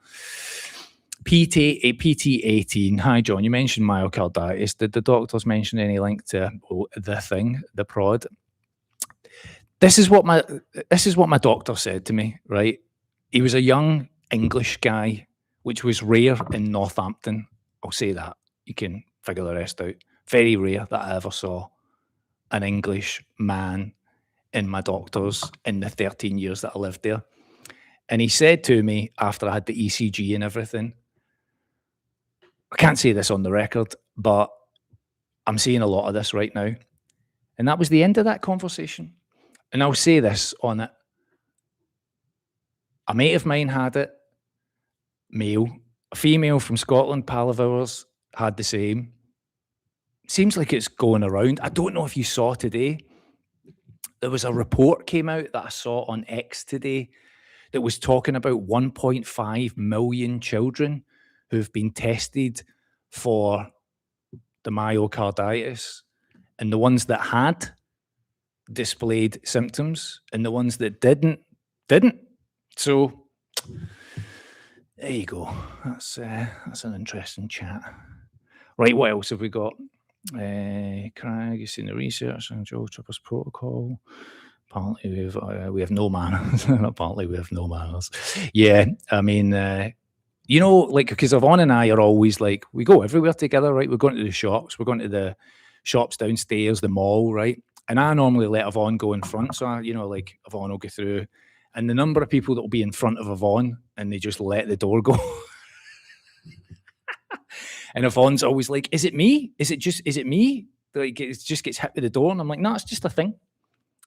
PT18. Hi, John. You mentioned myocarditis. Did the doctors mention any link to the prod? This is what my doctor said to me, right? He was a young English guy, which was rare in Northampton. I'll say that. You can figure the rest out. Very rare that I ever saw an English man in my doctor's in the 13 years that I lived there. And he said to me after I had the ECG and everything, I can't say this on the record, but I'm seeing a lot of this right now. And that was the end of that conversation. And I'll say this on it. A mate of mine had it, male. A female from Scotland, pal of ours, had the same. Seems like it's going around. I don't know if you saw today. There was a report came out that I saw on X today that was talking about 1.5 million children who've been tested for the myocarditis, and the ones that had displayed symptoms, and the ones that didn't. So there you go. That's an interesting chat. Right, what else have we got? Craig, you've seen the research on Joe Tripper's protocol. Apparently we have no manners. Apparently we have no manners. Yeah, I mean, like, because Yvonne and I are always like, we go everywhere together, right? We're going to the shops. We're going to the shops downstairs, the mall, right? And I normally let Yvonne go in front. So, like Yvonne will go through. And the number of people that will be in front of Yvonne and they just let the door go. And Yvonne's always like, is it me? Is it me? Like, it just gets hit with the door. And I'm like, no, it's just a thing.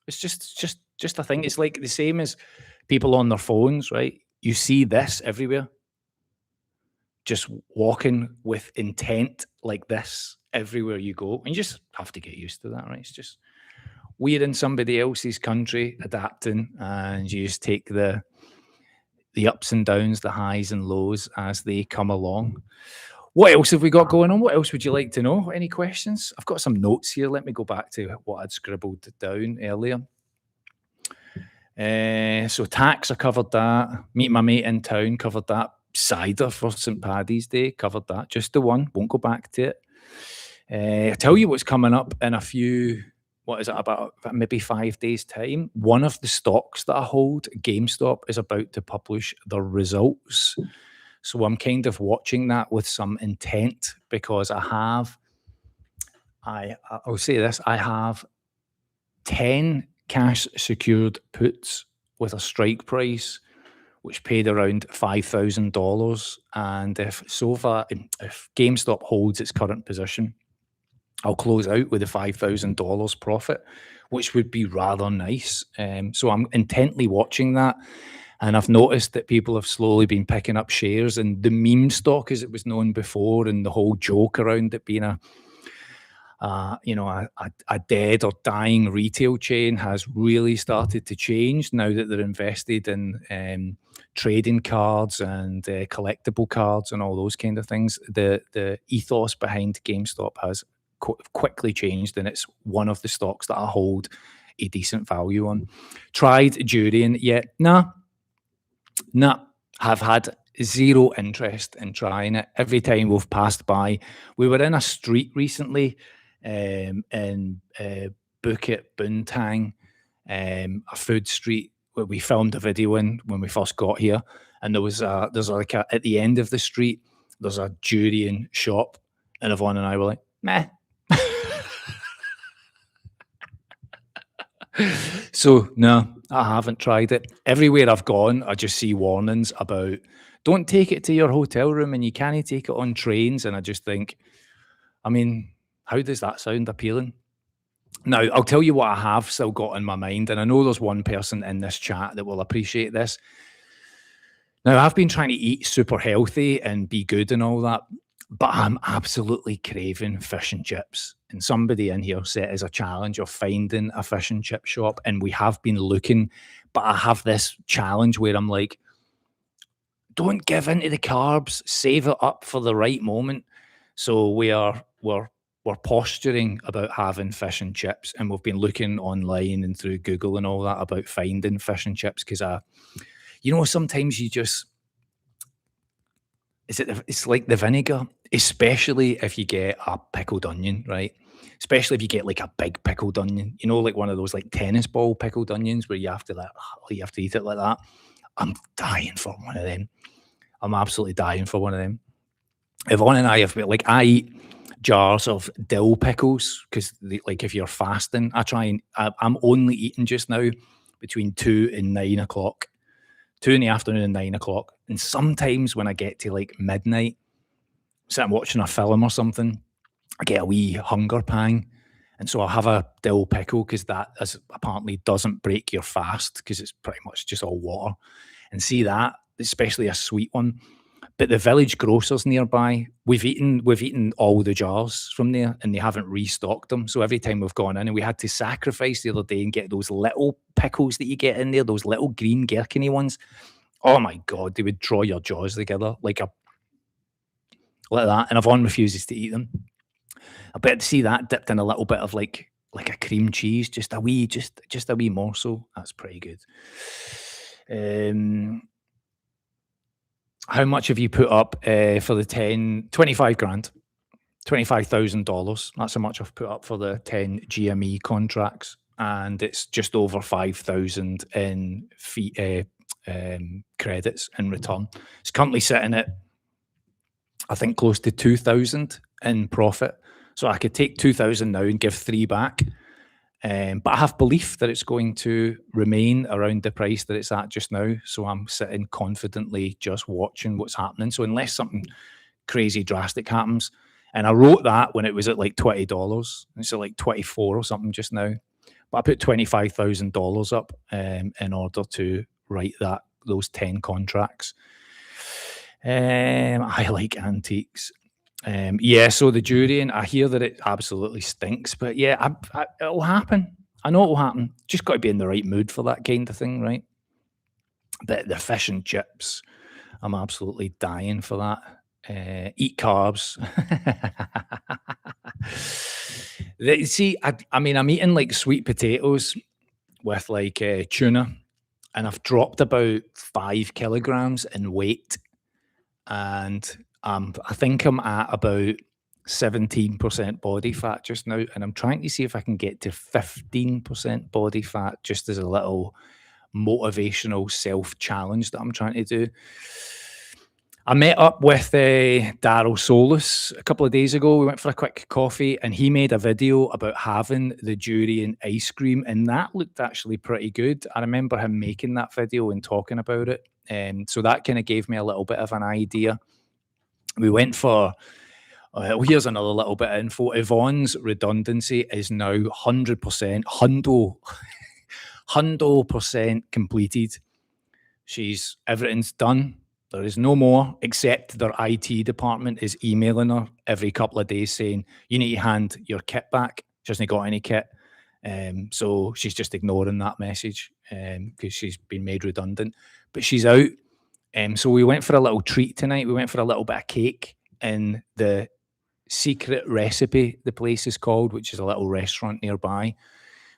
It's just a thing. It's like the same as people on their phones, right? You see this everywhere. Just walking with intent like this everywhere you go. And you just have to get used to that, right? It's just, we're in somebody else's country adapting, and you just take the ups and downs, the highs and lows as they come along. What else have we got going on? What else would you like to know? Any questions? I've got some notes here. Let me go back to what I'd scribbled down earlier. So tax, I covered that. Meet my mate in town, covered that. Cider for St. Paddy's Day, covered that. Just the one, won't go back to it. I'll tell you what's coming up in a few, what is it, about maybe 5 days' time. One of the stocks that I hold, GameStop, is about to publish their results. So I'm kind of watching that with some intent, because I'll say this, I have 10 cash secured puts with a strike price, which paid around $5,000. And if GameStop holds its current position, I'll close out with a $5,000 profit, which would be rather nice. So I'm intently watching that. And I've noticed that people have slowly been picking up shares, and the meme stock, as it was known before, and the whole joke around it being a dead or dying retail chain has really started to change now that they're invested in trading cards and collectible cards and all those kind of things. The ethos behind GameStop has quickly changed, and it's one of the stocks that I hold a decent value on. Tried Durian yet? Nah. Have had zero interest in trying it. Every time we've passed by, we were in a street recently in Bukit Bintang, a food street where we filmed a video in when we first got here, and there's like at the end of the street there's a durian shop, and Yvonne and I were like, meh. So no, I haven't tried it. Everywhere I've gone, I just see warnings about don't take it to your hotel room, and you can't take it on trains. And I just think, I mean, how does that sound appealing? Now, I'll tell you what I have still got in my mind, and I know there's one person in this chat that will appreciate this. Now, I've been trying to eat super healthy and be good and all that, but I'm absolutely craving fish and chips. And somebody in here set as a challenge of finding a fish and chip shop, and we have been looking, but I have this challenge where I'm like, don't give into the carbs, save it up for the right moment. So we're posturing about having fish and chips, and we've been looking online and through Google and all that about finding fish and chips, because sometimes you just, it's like the vinegar, especially if you get a pickled onion, right? Especially if you get like a big pickled onion, like one of those like tennis ball pickled onions where you have to like, you have to eat it like that. I'm dying for one of them. I'm absolutely dying for one of them. Yvonne and I have like I eat jars of dill pickles because like if you're fasting, I'm only eating just now between 2 and 9 o'clock, 2 in the afternoon and 9 o'clock. And sometimes when I get to like midnight, say I'm watching a film or something, I get a wee hunger pang. And so I'll have a dill pickle because that is, apparently doesn't break your fast because it's pretty much just all water. And see that, especially a sweet one. But the village grocers nearby, we've eaten all the jars from there and they haven't restocked them. So every time we've gone in and we had to sacrifice the other day and get those little pickles that you get in there, those little green gherkiny ones. Oh my God, they would draw your jaws together like that. And Yvonne refuses to eat them. I bet to see that dipped in a little bit of like a cream cheese, just a wee morsel. That's pretty good. How much have you put up for the 25 grand, $25,000? That's how much I've put up for the 10 GME contracts, and it's just over 5,000 in fee credits in return. It's currently sitting at, I think, close to 2,000 in profit. So I could take 2,000 now and give 3 back. But I have belief that it's going to remain around the price that it's at just now. So I'm sitting confidently just watching what's happening. So unless something crazy drastic happens, and I wrote that when it was at like $20, it's at like 24 or something just now. But I put $25,000 up in order to write those 10 contracts. I like antiques. Yeah, so the jurying, I hear that it absolutely stinks, but yeah, it'll happen. I know it'll happen. Just got to be in the right mood for that kind of thing, right? The fish and chips, I'm absolutely dying for that. Eat carbs. See, I mean, I'm eating like sweet potatoes with like tuna, and I've dropped about 5 kilograms in weight, and I think I'm at about 17% body fat just now, and I'm trying to see if I can get to 15% body fat just as a little motivational self challenge that I'm trying to do. I met up with Daryl Solis a couple of days ago. We went for a quick coffee and he made a video about having the durian ice cream, and that looked actually pretty good. I remember him making that video and talking about it. So that kind of gave me a little bit of an idea. We went for, here's another little bit of info. Yvonne's redundancy is now 100%, hundo% completed. Everything's done. There is no more, except their IT department is emailing her every couple of days saying, you need to hand your kit back. She hasn't got any kit. So she's just ignoring that message because she's been made redundant. But she's out. So we went for a little treat tonight. We went for a little bit of cake in the Secret Recipe, the place is called, which is a little restaurant nearby.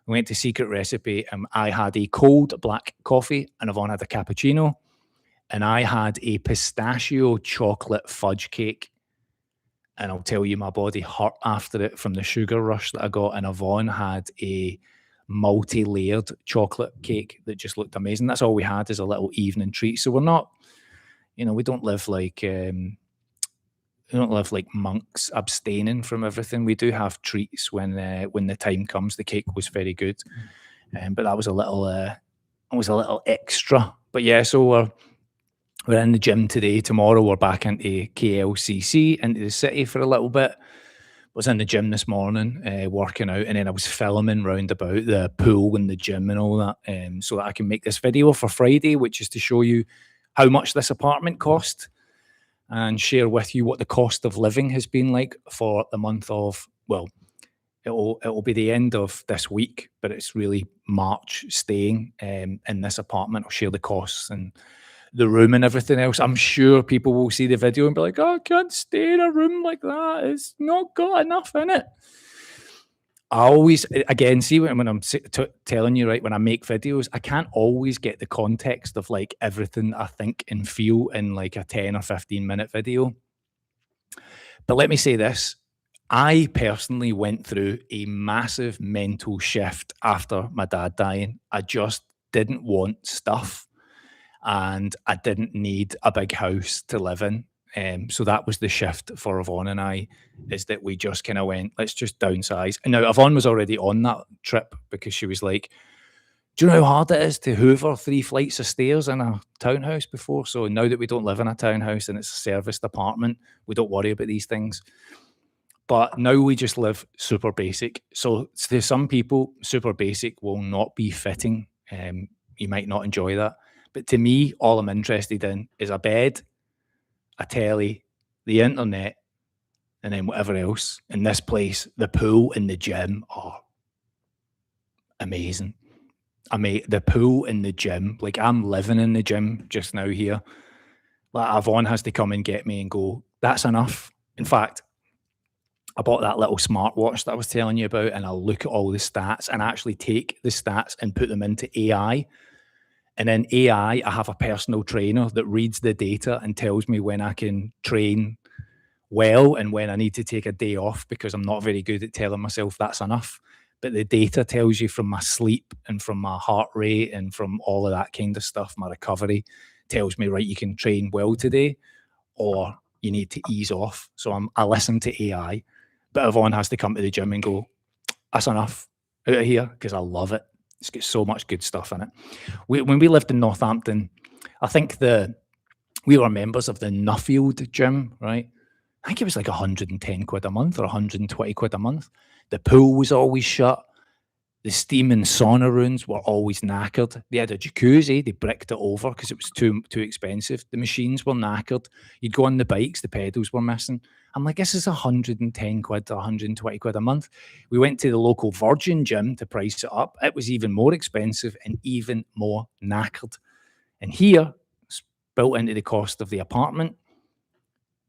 We went to Secret Recipe and I had a cold black coffee and Yvonne had a cappuccino. And I had a pistachio chocolate fudge cake. And I'll tell you, my body hurt after it from the sugar rush that I got. And Yvonne had a multi-layered chocolate cake that just looked amazing. That's all we had as a little evening treat. So we're not, we don't live like monks abstaining from everything. We do have treats when the time comes. The cake was very good, but that was a little extra. But yeah, so we're in the gym today. Tomorrow we're back into KLCC, into the city for a little bit. Was in the gym this morning, working out, and then I was filming round about the pool and the gym and all that, so that I can make this video for Friday, which is to show you how much this apartment cost and share with you what the cost of living has been like for the month of, well, it'll be the end of this week, but it's really March staying in this apartment. I'll share the costs and the room and everything else. I'm sure people will see the video and be like, oh, I can't stay in a room like that. It's not got enough in it. I always, again, see when I'm telling you, right, when I make videos, I can't always get the context of like everything I think and feel in like a 10 or 15-minute video. But let me say this. I personally went through a massive mental shift after my dad dying. I just didn't want stuff and I didn't need a big house to live in. So that was the shift for Yvonne and I, is that we just kind of went, let's just downsize. And now Yvonne was already on that trip because she was like, do you know how hard it is to hoover 3 flights of stairs in a townhouse before? So now that we don't live in a townhouse and it's a serviced apartment, we don't worry about these things. But now we just live super basic. So to some people, super basic will not be fitting. You might not enjoy that. But to me, all I'm interested in is a bed, a telly, the internet, and then whatever else. In this place, the pool and the gym are amazing. I mean, the pool and the gym, like I'm living in the gym just now here. Like Yvonne has to come and get me and go, that's enough. In fact, I bought that little smartwatch that I was telling you about, and I'll look at all the stats and actually take the stats and put them into AI. And in AI, I have a personal trainer that reads the data and tells me when I can train well and when I need to take a day off because I'm not very good at telling myself that's enough. But the data tells you from my sleep and from my heart rate and from all of that kind of stuff, my recovery tells me, right, you can train well today or you need to ease off. So I listen to AI, but Yvonne has to come to the gym and go, that's enough out of here because I love it. It's got so much good stuff in it. When we lived in Northampton, I think we were members of the Nuffield gym, right? I think it was like 110 quid a month or 120 quid a month. The pool was always shut. The steam and sauna rooms were always knackered. They had a jacuzzi. They bricked it over because it was too expensive. The machines were knackered. You'd go on the bikes. The pedals were missing. I'm like, this is 110 quid to 120 quid a month. We went to the local Virgin gym to price it up. It was even more expensive and even more knackered. And here, it's built into the cost of the apartment.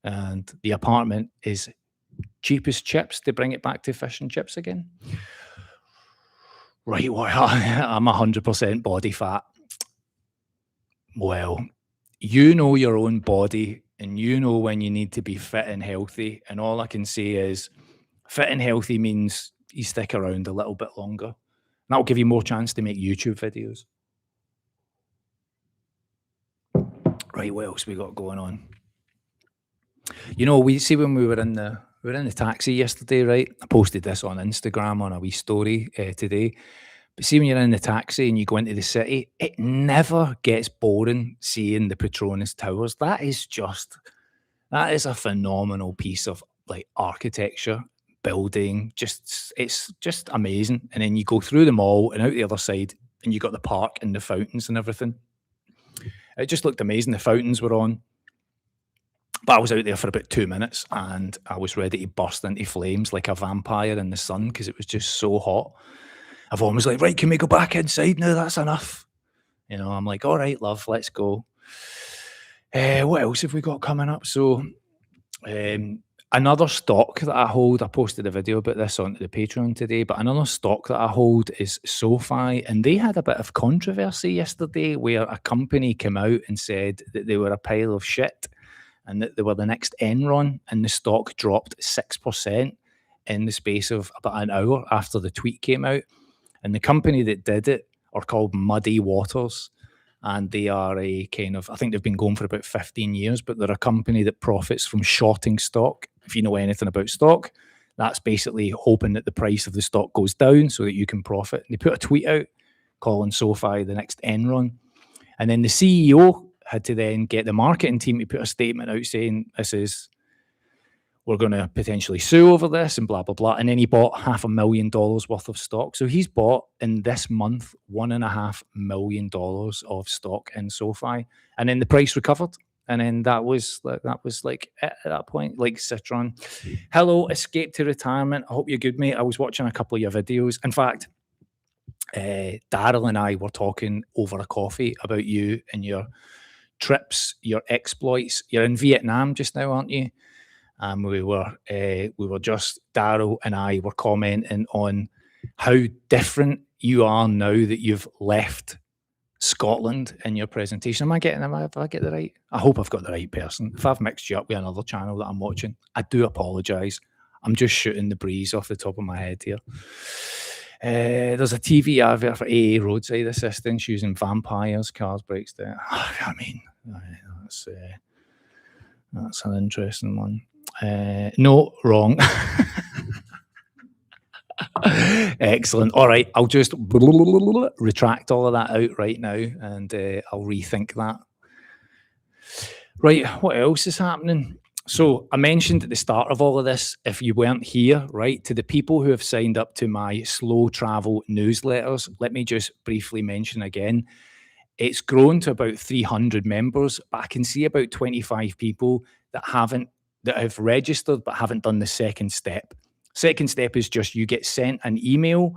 And the apartment is cheap as chips, to bring it back to fish and chips again. Right, well, I'm 100% body fat. Well, you know your own body and you know when you need to be fit and healthy. And all I can say is fit and healthy means you stick around a little bit longer. And that'll give you more chance to make YouTube videos. Right, what else we got going on? You know, we see when we were in the taxi yesterday, right? I posted this on Instagram on a wee story today. But see, when you're in the taxi and you go into the city, it never gets boring seeing the Petronas Towers. That is a phenomenal piece of like architecture, building. It's just amazing. And then you go through the mall and out the other side, and you got the park and the fountains and everything. It just looked amazing. The fountains were on. But I was out there for about 2 minutes and I was ready to burst into flames like a vampire in the sun because it was just so hot. Yvonne was like, right, can we go back inside now? That's enough. You know, I'm like, all right, love, let's go. What else have we got coming up? So another stock that I hold, I posted a video about this onto the Patreon today, but another stock that I hold is SoFi, and they had a bit of controversy yesterday where a company came out and said that they were a pile of shit and that they were the next Enron, and the stock dropped 6% in the space of about an hour after the tweet came out. And the company that did it are called Muddy Waters, and they are a kind of, I think they've been going for about 15 years, but they're a company that profits from shorting stock. If you know anything about stock, that's basically hoping that the price of the stock goes down so that you can profit. And they put a tweet out calling SoFi the next Enron. And then the CEO had to then get the marketing team to put a statement out saying we're going to potentially sue over this and blah, blah, blah. And then he bought $500,000 worth of stock. So he's bought in this month $1.5 million of stock in SoFi. And then the price recovered. And then that was like at that point, like Citron. Hello, escape to retirement. I hope you're good, mate. I was watching a couple of your videos. In fact, Daryl and I were talking over a coffee about you and your trips, your exploits. You're in Vietnam just now, aren't you? and we were just, Daryl and I were commenting on how different you are now that you've left Scotland in your presentation. Have I get the right? I hope I've got the right person. If I've mixed you up with another channel that I'm watching, I do apologise. I'm just shooting the breeze off the top of my head here. There's a TV advert for AA roadside assistance using vampires, cars breaks down. I mean, that's an interesting one. No, wrong. Excellent. All right, I'll just retract all of that out right now, and I'll rethink that. Right, what else is happening? So I mentioned at the start of all of this, if you weren't here, right, to the people who have signed up to my slow travel newsletters, let me just briefly mention again, it's grown to about 300 members, but I can see about 25 people that have registered but haven't done the second step. Second step is just you get sent an email,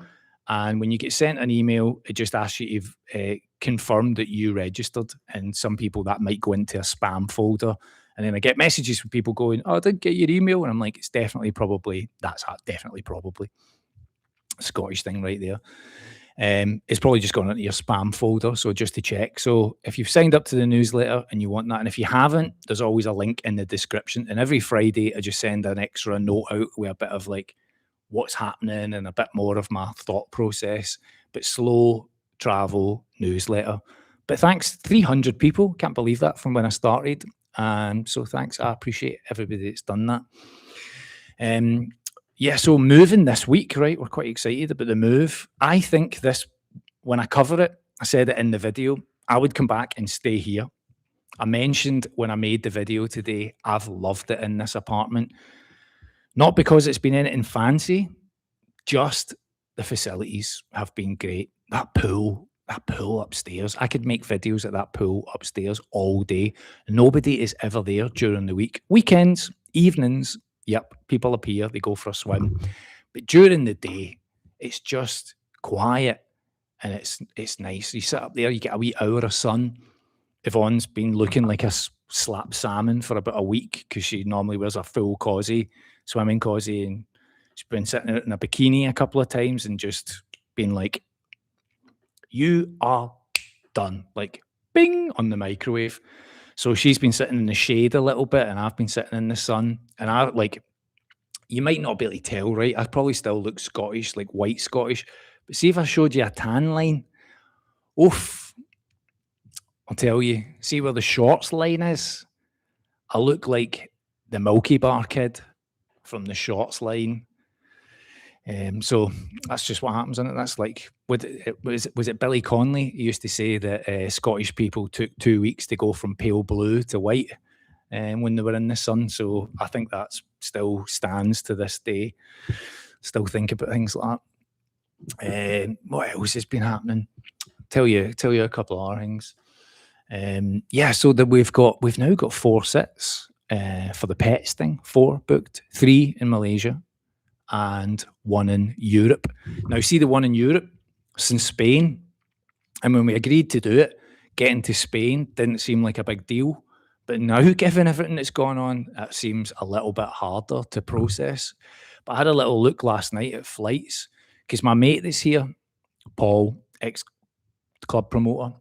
and when you get sent an email, it just asks you to confirm that you registered, and some people that might go into a spam folder. And then I get messages from people going, "Oh, I didn't get your email," and I'm like, "It's definitely probably Scottish thing right there." It's probably just gone into your spam folder, so just to check. So if you've signed up to the newsletter and you want that, and if you haven't, there's always a link in the description. And every Friday, I just send an extra note out with a bit of like what's happening and a bit more of my thought process. But slow travel newsletter. But thanks, 300 people. Can't believe that from when I started. So thanks. I appreciate everybody that's done that. Yeah, so moving this week, right? We're quite excited about the move. I think when I cover it, I said it in the video, I would come back and stay here. I mentioned when I made the video today, I've loved it in this apartment. Not because it's been anything fancy, just the facilities have been great. That pool upstairs, I could make videos at that pool upstairs all day. Nobody is ever there during the week. Weekends, evenings, yep, people appear, they go for a swim. But during the day, it's just quiet and it's nice. You sit up there, you get a wee hour of sun. Yvonne's been looking like a slap salmon for about a week because she normally wears a full swimming causey, and she's been sitting out in a bikini a couple of times and just been like, "You are done," like bing on the microwave. So she's been sitting in the shade a little bit and I've been sitting in the sun, and you might not be able to tell, right? I probably still look Scottish, like white Scottish, but see if I showed you a tan line, oof, I'll tell you, see where the shorts line is? I look like the Milky Bar kid from the shorts line. So that's just what happens, isn't it? That's like, was it Billy Connolly? He used to say that Scottish people took 2 weeks to go from pale blue to white when they were in the sun. So I think that still stands to this day. Still think about things like that. What else has been happening? Tell you a couple of other things. Yeah, so that we've now got 4 sits for the pets thing. 4 booked, 3 in Malaysia and 1 in Europe. Now, see the one in Europe, it's in Spain. And when we agreed to do it, getting to Spain didn't seem like a big deal. But now, given everything that's gone on, it seems a little bit harder to process. But I had a little look last night at flights because my mate that's here, Paul, ex-club promoter,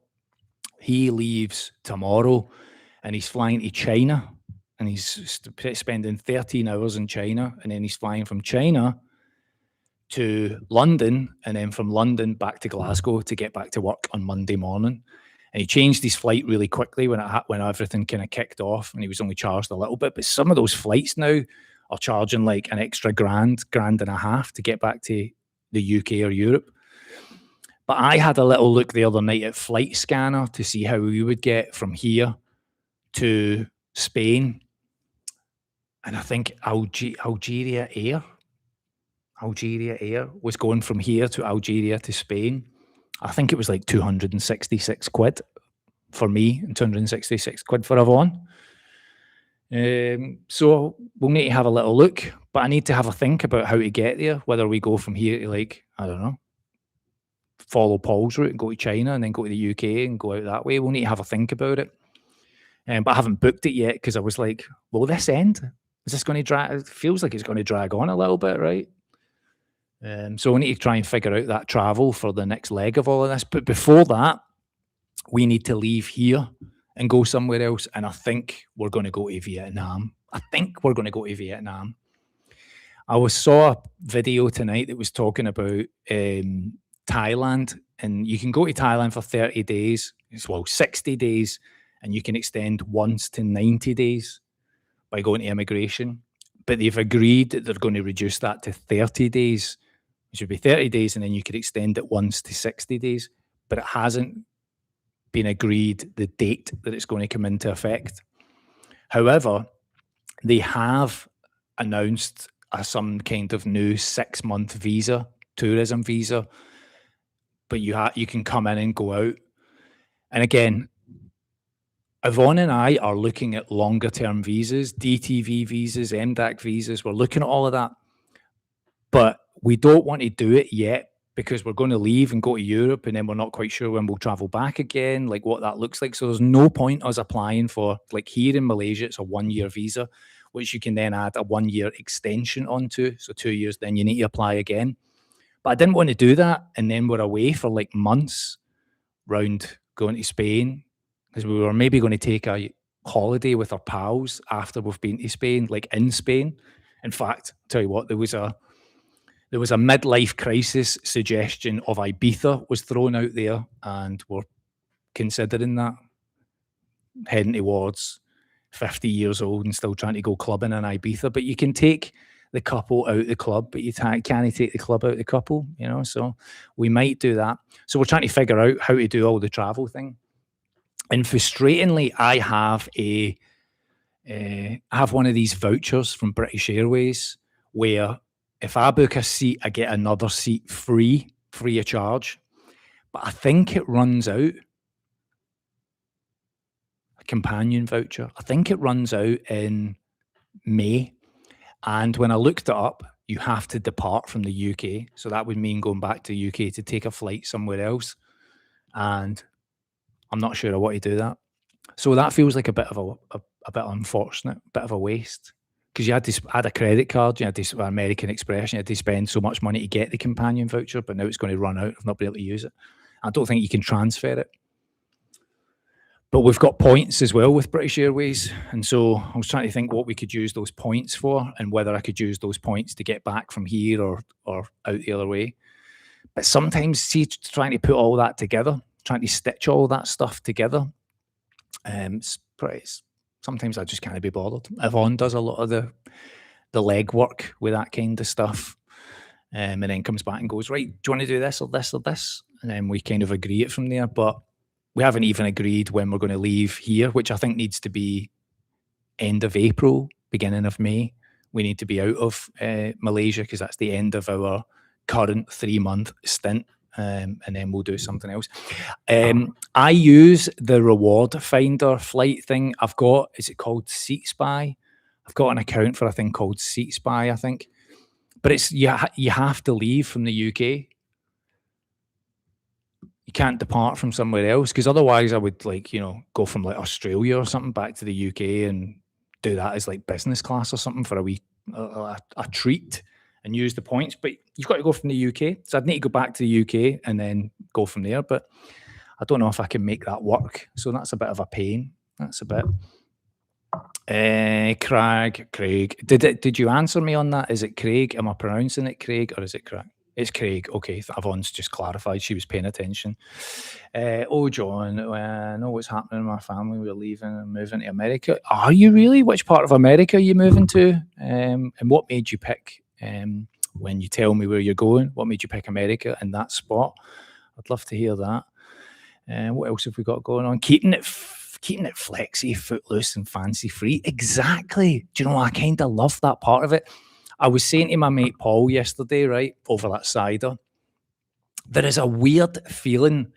he leaves tomorrow and he's flying to China. And he's spending 13 hours in China, and then he's flying from China to London, and then from London back to Glasgow to get back to work on Monday morning. And he changed his flight really quickly when everything kind of kicked off, and he was only charged a little bit. But some of those flights now are charging like an extra grand and a half to get back to the UK or Europe. But I had a little look the other night at Flight Scanner to see how we would get from here to Spain. And I think Algeria Air was going from here to Algeria to Spain. I think it was like 266 quid for me and 266 quid for Yvonne. So we'll need to have a little look, but I need to have a think about how to get there, whether we go from here to, like, I don't know, follow Paul's route and go to China and then go to the UK and go out that way. We'll need to have a think about it. But I haven't booked it yet because I was like, will this end? is this going to drag? It feels like it's going to drag on a little bit, right? So we need to try and figure out that travel for the next leg of all of this. But before that, we need to leave here and go somewhere else. And I think we're going to go to Vietnam. I think we're going to go to Vietnam. I saw a video tonight that was talking about Thailand, and you can go to Thailand for 30 days, well, 60 days, and you can extend once to 90 days by going to immigration. But they've agreed that they're going to reduce that to 30 days. It should be 30 days, and then you could extend it once to 60 days. But it hasn't been agreed the date that it's going to come into effect. However, they have announced some kind of new 6-month visa, tourism visa, but you can come in and go out. And again, Yvonne and I are looking at longer term visas, DTV visas, MDAC visas. We're looking at all of that, but we don't want to do it yet because we're going to leave and go to Europe, and then we're not quite sure when we'll travel back again, like what that looks like. So there's no point us applying for, like here in Malaysia, it's a 1-year visa, which you can then add a 1-year extension onto. So 2 years, then you need to apply again. But I didn't want to do that. And then we're away for like months round going to Spain, because we were maybe going to take a holiday with our pals after we've been to Spain, like in Spain. In fact, I'll tell you what, there was a midlife crisis suggestion of Ibiza was thrown out there, and we're considering that, heading towards 50 years old and still trying to go clubbing in Ibiza. But you can take the couple out the club, but you can't take the club out the couple, you know, so we might do that. So we're trying to figure out how to do all the travel thing. And frustratingly, I have one of these vouchers from British Airways where if I book a seat, I get another seat free of charge. But I think it runs out. A companion voucher. I think it runs out in May. And when I looked it up, you have to depart from the UK. So that would mean going back to the UK to take a flight somewhere else. And I'm not sure I want to do that. So that feels like a bit of a bit unfortunate, bit of a waste. Because you had to add a credit card, you had to American Express, you had to spend so much money to get the companion voucher, but now it's going to run out. I've not been able to use it. I don't think you can transfer it. But we've got points as well with British Airways. And so I was trying to think what we could use those points for and whether I could use those points to get back from here or out the other way. But sometimes, see, trying to put all that together, trying to stitch all that stuff together, sometimes I just can't be bothered. Yvonne does a lot of the legwork with that kind of stuff, and then comes back and goes, right, do you want to do this or this or this? And then we kind of agree it from there. But we haven't even agreed when we're going to leave here, which I think needs to be end of April, beginning of May. We need to be out of Malaysia because that's the end of our current 3-month stint. And then we'll do something else. I use the reward finder flight thing. I've got, is it called Seat Spy? I've got an account for a thing called Seat Spy, I think. But it's you have to leave from the UK. You can't depart from somewhere else, because otherwise I would, like, you know, go from like Australia or something back to the UK and do that as like business class or something for a treat and use the points. But you've got to go from the UK. So I'd need to go back to the UK and then go from there. But I don't know if I can make that work. So that's a bit of a pain. That's a bit. Craig. Did you answer me on that? Is it Craig? Am I pronouncing it Craig or is it Craig? It's Craig. Okay, Yvonne's just clarified. She was paying attention. John, I know what's happening in my family. We're leaving and moving to America. Are you really? Which part of America are you moving to? And what made you pick, when you tell me where you're going, what made you pick America in that spot? I'd love to hear that. What else have we got going on? Keeping it flexy, footloose and fancy free. Exactly. Do you know, I kind of love that part of it. I was saying to my mate Paul yesterday, right, over that cider, there is a weird feeling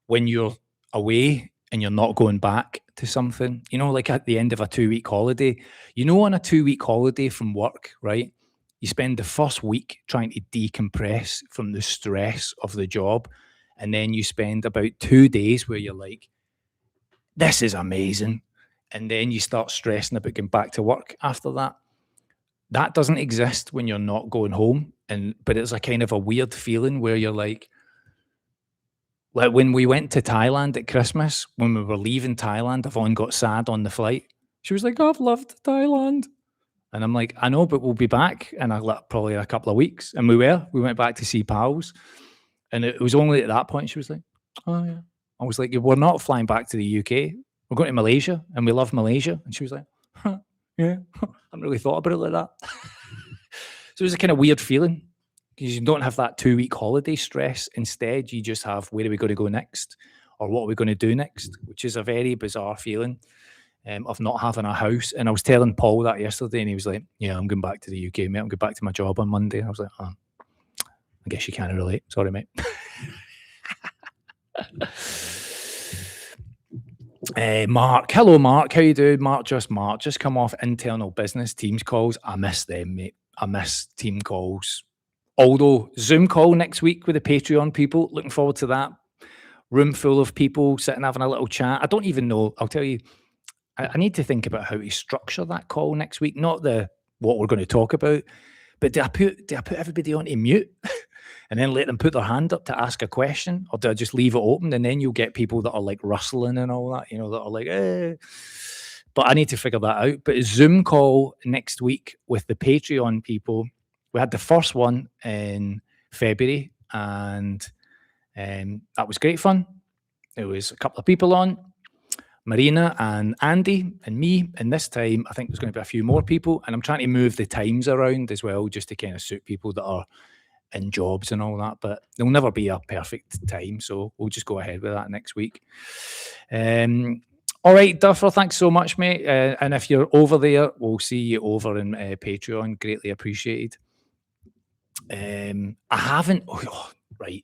when you're away and you're not going back to something, you know, like at the end of a 2-week holiday. You know, on a 2-week holiday from work, right, you spend the first week trying to decompress from the stress of the job. And then you spend about 2 days where you're like, this is amazing. And then you start stressing about going back to work after that. that doesn't exist when you're not going home, but it's a kind of a weird feeling where you're like when we went to Thailand at Christmas, when we were leaving Thailand, Yvonne got sad on the flight. She was like, "I've loved Thailand." And I'm like, "I know, but we'll be back in probably a couple of weeks." And we were. We went back to see pals. And it was only at that point she was like, "Oh, yeah." I was like, "We're not flying back to the UK. We're going to Malaysia, and we love Malaysia." And she was like, "Huh, yeah." I hadn't really thought about it like that. So it was a kind of weird feeling because you don't have that 2-week holiday stress. Instead, you just have, where are we going to go next? Or what are we going to do next? Which is a very bizarre feeling of not having a house. And I was telling Paul that yesterday, and he was like, "Yeah, I'm going back to the UK, mate. I'm going back to my job on Monday." I was like, "Oh, I guess you can't relate. Sorry, mate." Mark, hello, Mark. How you doing? Mark, just come off internal business Teams calls. I miss them, mate. I miss team calls. Although Zoom call next week with the Patreon people, looking forward to that. Room full of people sitting having a little chat. I don't even know. I'll tell you, I need to think about how to structure that call next week. Not what we're going to talk about, but do I put everybody onto mute and then let them put their hand up to ask a question, or do I just leave it open and then you'll get people that are like rustling and all that, that are like, eh. But I need to figure that out. But a Zoom call next week with the Patreon people. We had the first one in February, and that was great fun. There was a couple of people on, Marina and Andy and me, and this time I think there's going to be a few more people, and I'm trying to move the times around as well just to kind of suit people that are in jobs and all that, but there'll never be a perfect time, so we'll just go ahead with that next week. All right, Duffer, thanks so much, mate, and if you're over there, we'll see you over in Patreon. Greatly appreciated. I haven't right,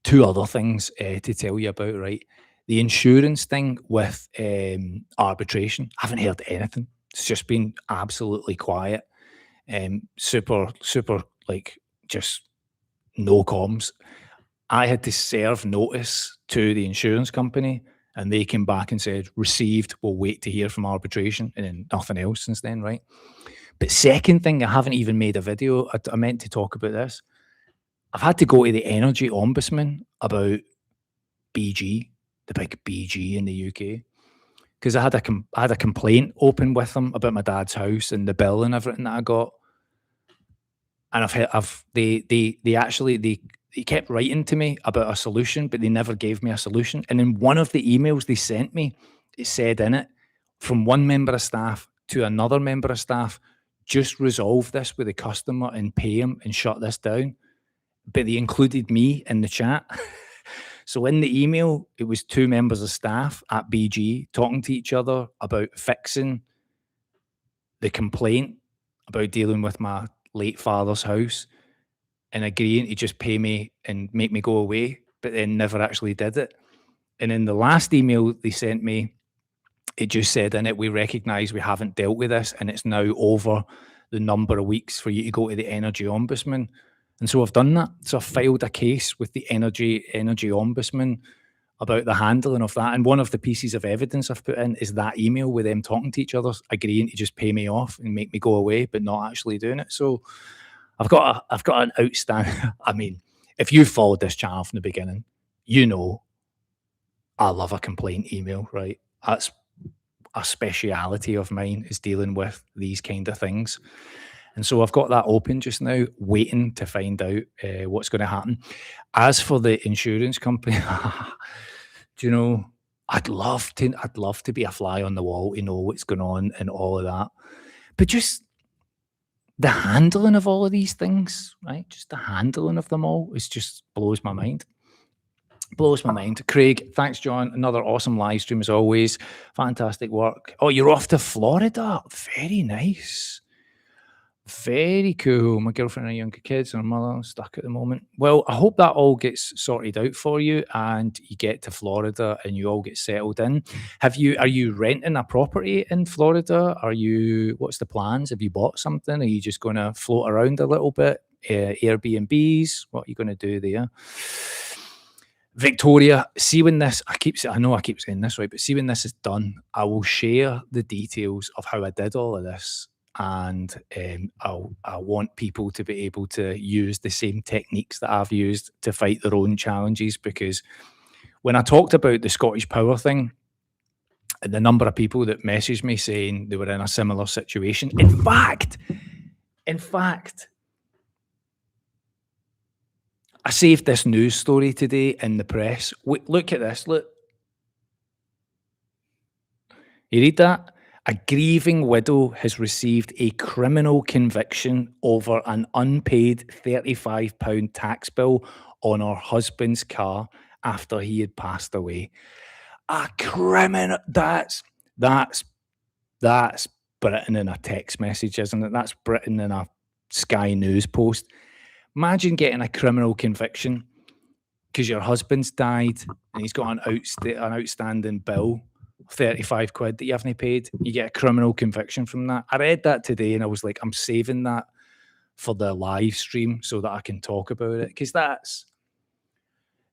two other things to tell you about, right? The insurance thing with arbitration, I haven't heard anything. It's just been absolutely quiet. Super, like, just no comms. I had to serve notice to the insurance company, and they came back and said, "Received, we'll wait to hear from arbitration," and then nothing else since then, right? But second thing, I haven't even made a video. I meant to talk about this. I've had to go to the Energy Ombudsman about BG, the big BG in the UK, because I had a complaint open with them about my dad's house and the bill and everything that I got. And they kept writing to me about a solution, but they never gave me a solution. And in one of the emails they sent me, it said in it, from one member of staff to another member of staff, just resolve this with the customer and pay him and shut this down. But they included me in the chat. So in the email, it was two members of staff at BG talking to each other about fixing the complaint about dealing with my late father's house and agreeing to just pay me and make me go away, but then never actually did it. And in the last email they sent me, it just said in it, "We recognise we haven't dealt with this and it's now over the number of weeks for you to go to the Energy Ombudsman." And so I've done that. So I've filed a case with the Energy Ombudsman about the handling of that. And one of the pieces of evidence I've put in is that email with them talking to each other, agreeing to just pay me off and make me go away, but not actually doing it. So I've got an outstanding. I mean, if you followed this channel from the beginning, you know I love a complaint email, right? That's a speciality of mine, is dealing with these kind of things. And so I've got that open just now, waiting to find out what's going to happen. As for the insurance company, do you know, I'd love to be a fly on the wall to know what's going on and all of that. But just the handling of all of these things, right? Just the handling of them all, just blows my mind. Blows my mind. Craig, thanks, John. Another awesome live stream as always. Fantastic work. Oh, you're off to Florida. Very nice. Very cool. My girlfriend and younger kids and her mother stuck at the moment. Well, I hope that all gets sorted out for you and you get to Florida and you all get settled in. Are you renting a property in Florida? What's the plans? Have you bought something? Are you just going to float around a little bit? Airbnbs? What are you going to do there? Victoria, see when this, I know I keep saying this, right, but see when this is done, I will share the details of how I did all of this and I want people to be able to use the same techniques that I've used to fight their own challenges. Because when I talked about the Scottish Power thing, and the number of people that messaged me saying they were in a similar situation. In fact, I saved this news story today in the press. Look at this. Look. You read that? A grieving widow has received a criminal conviction over an unpaid £35 tax bill on her husband's car after he had passed away. A criminal. That's Britain in a text message, isn't it? That's Britain in a Sky News post. Imagine getting a criminal conviction because your husband's died and he's got an outstanding bill, 35 quid that you haven't paid. You get a criminal conviction from that. I read that today and I was like, I'm saving that for the live stream so that I can talk about it, because that's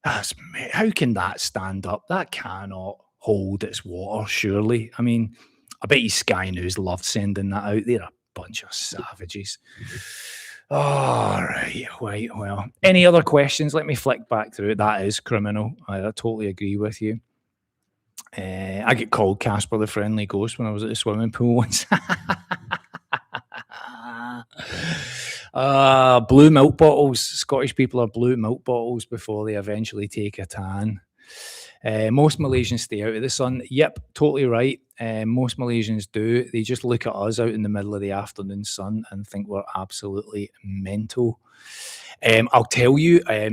how can that stand up? That cannot hold its water, surely. I mean, I bet you Sky News loved sending that out. They're a bunch of savages. All right, well. Any other questions? Let me flick back through it. That is criminal. I totally agree with you. I get called Casper the Friendly Ghost when I was at the swimming pool once. Blue milk bottles. Scottish people are blue milk bottles before they eventually take a tan. Most Malaysians stay out of the sun. Yep, totally right. Most Malaysians do. They just look at us out in the middle of the afternoon sun and think we're absolutely mental. I'll tell you, I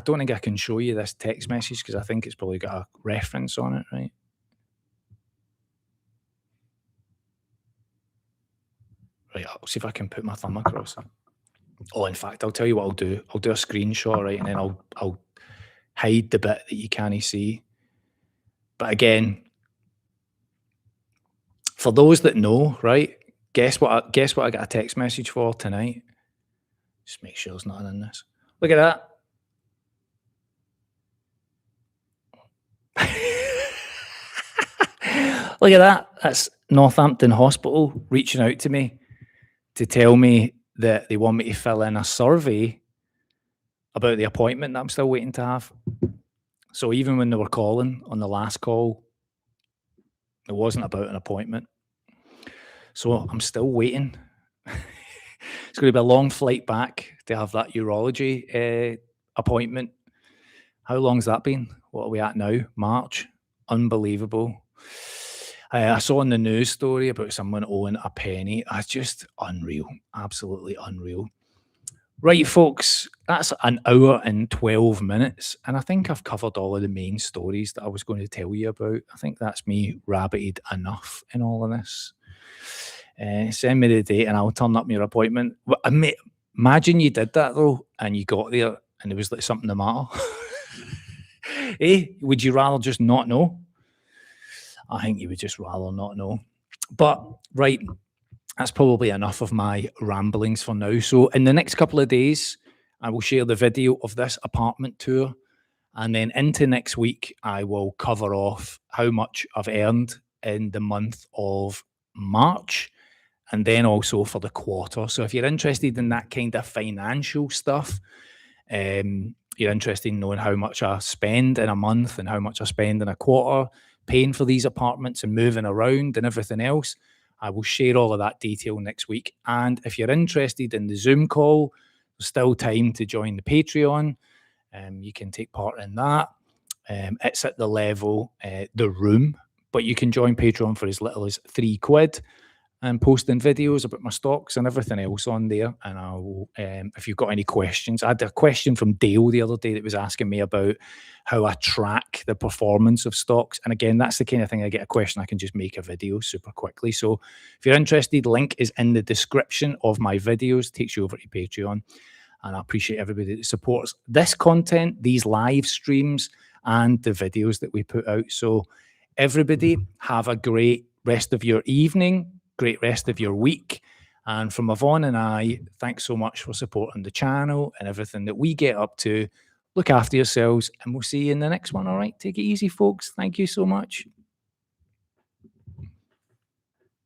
don't think I can show you this text message because I think it's probably got a reference on it, right? Right, I'll see if I can put my thumb across it. Oh, in fact, I'll tell you what I'll do. I'll do a screenshot, right, and then I'll hide the bit that you can't see. But again, for those that know, right, guess what I got a text message for tonight? Just make sure there's nothing in this. Look at that. Look at that. That's Northampton Hospital reaching out to me to tell me that they want me to fill in a survey about the appointment that I'm still waiting to have. So even when they were calling on the last call, it wasn't about an appointment. So I'm still waiting. It's going to be a long flight back to have that urology appointment. How long's that been? What are we at now? March? Unbelievable. I saw in the news story about someone owing a penny. It's just unreal. Absolutely unreal. Right, folks, that's an hour and 12 minutes. And I think I've covered all of the main stories that I was going to tell you about. I think that's me rabbited enough in all of this. Send me the date and I'll turn up your appointment. Imagine you did that, though, and you got there and there was like something the matter. Would you rather just not know? I think you would just rather not know. But, right, that's probably enough of my ramblings for now. So in the next couple of days, I will share the video of this apartment tour. And then into next week, I will cover off how much I've earned in the month of March, and then also for the quarter. So if you're interested in that kind of financial stuff, you're interested in knowing how much I spend in a month and how much I spend in a quarter, paying for these apartments and moving around and everything else, I will share all of that detail next week. And if you're interested in the Zoom call, there's still time to join the Patreon. You can take part in that. It's at the level, the room, but you can join Patreon for as little as £3 and posting videos about my stocks and everything else on there. And I will, if you've got any questions, I had a question from Dale the other day that was asking me about how I track the performance of stocks. And again, that's the kind of thing I get a question, I can just make a video super quickly. So if you're interested, link is in the description of my videos, takes you over to Patreon. And I appreciate everybody that supports this content, these live streams, and the videos that we put out. So everybody have a great rest of your evening, great rest of your week. And from Yvonne and I, thanks so much for supporting the channel and everything that we get up to. Look after yourselves, and we'll see you in the next one. All right, take it easy, folks. Thank you so much.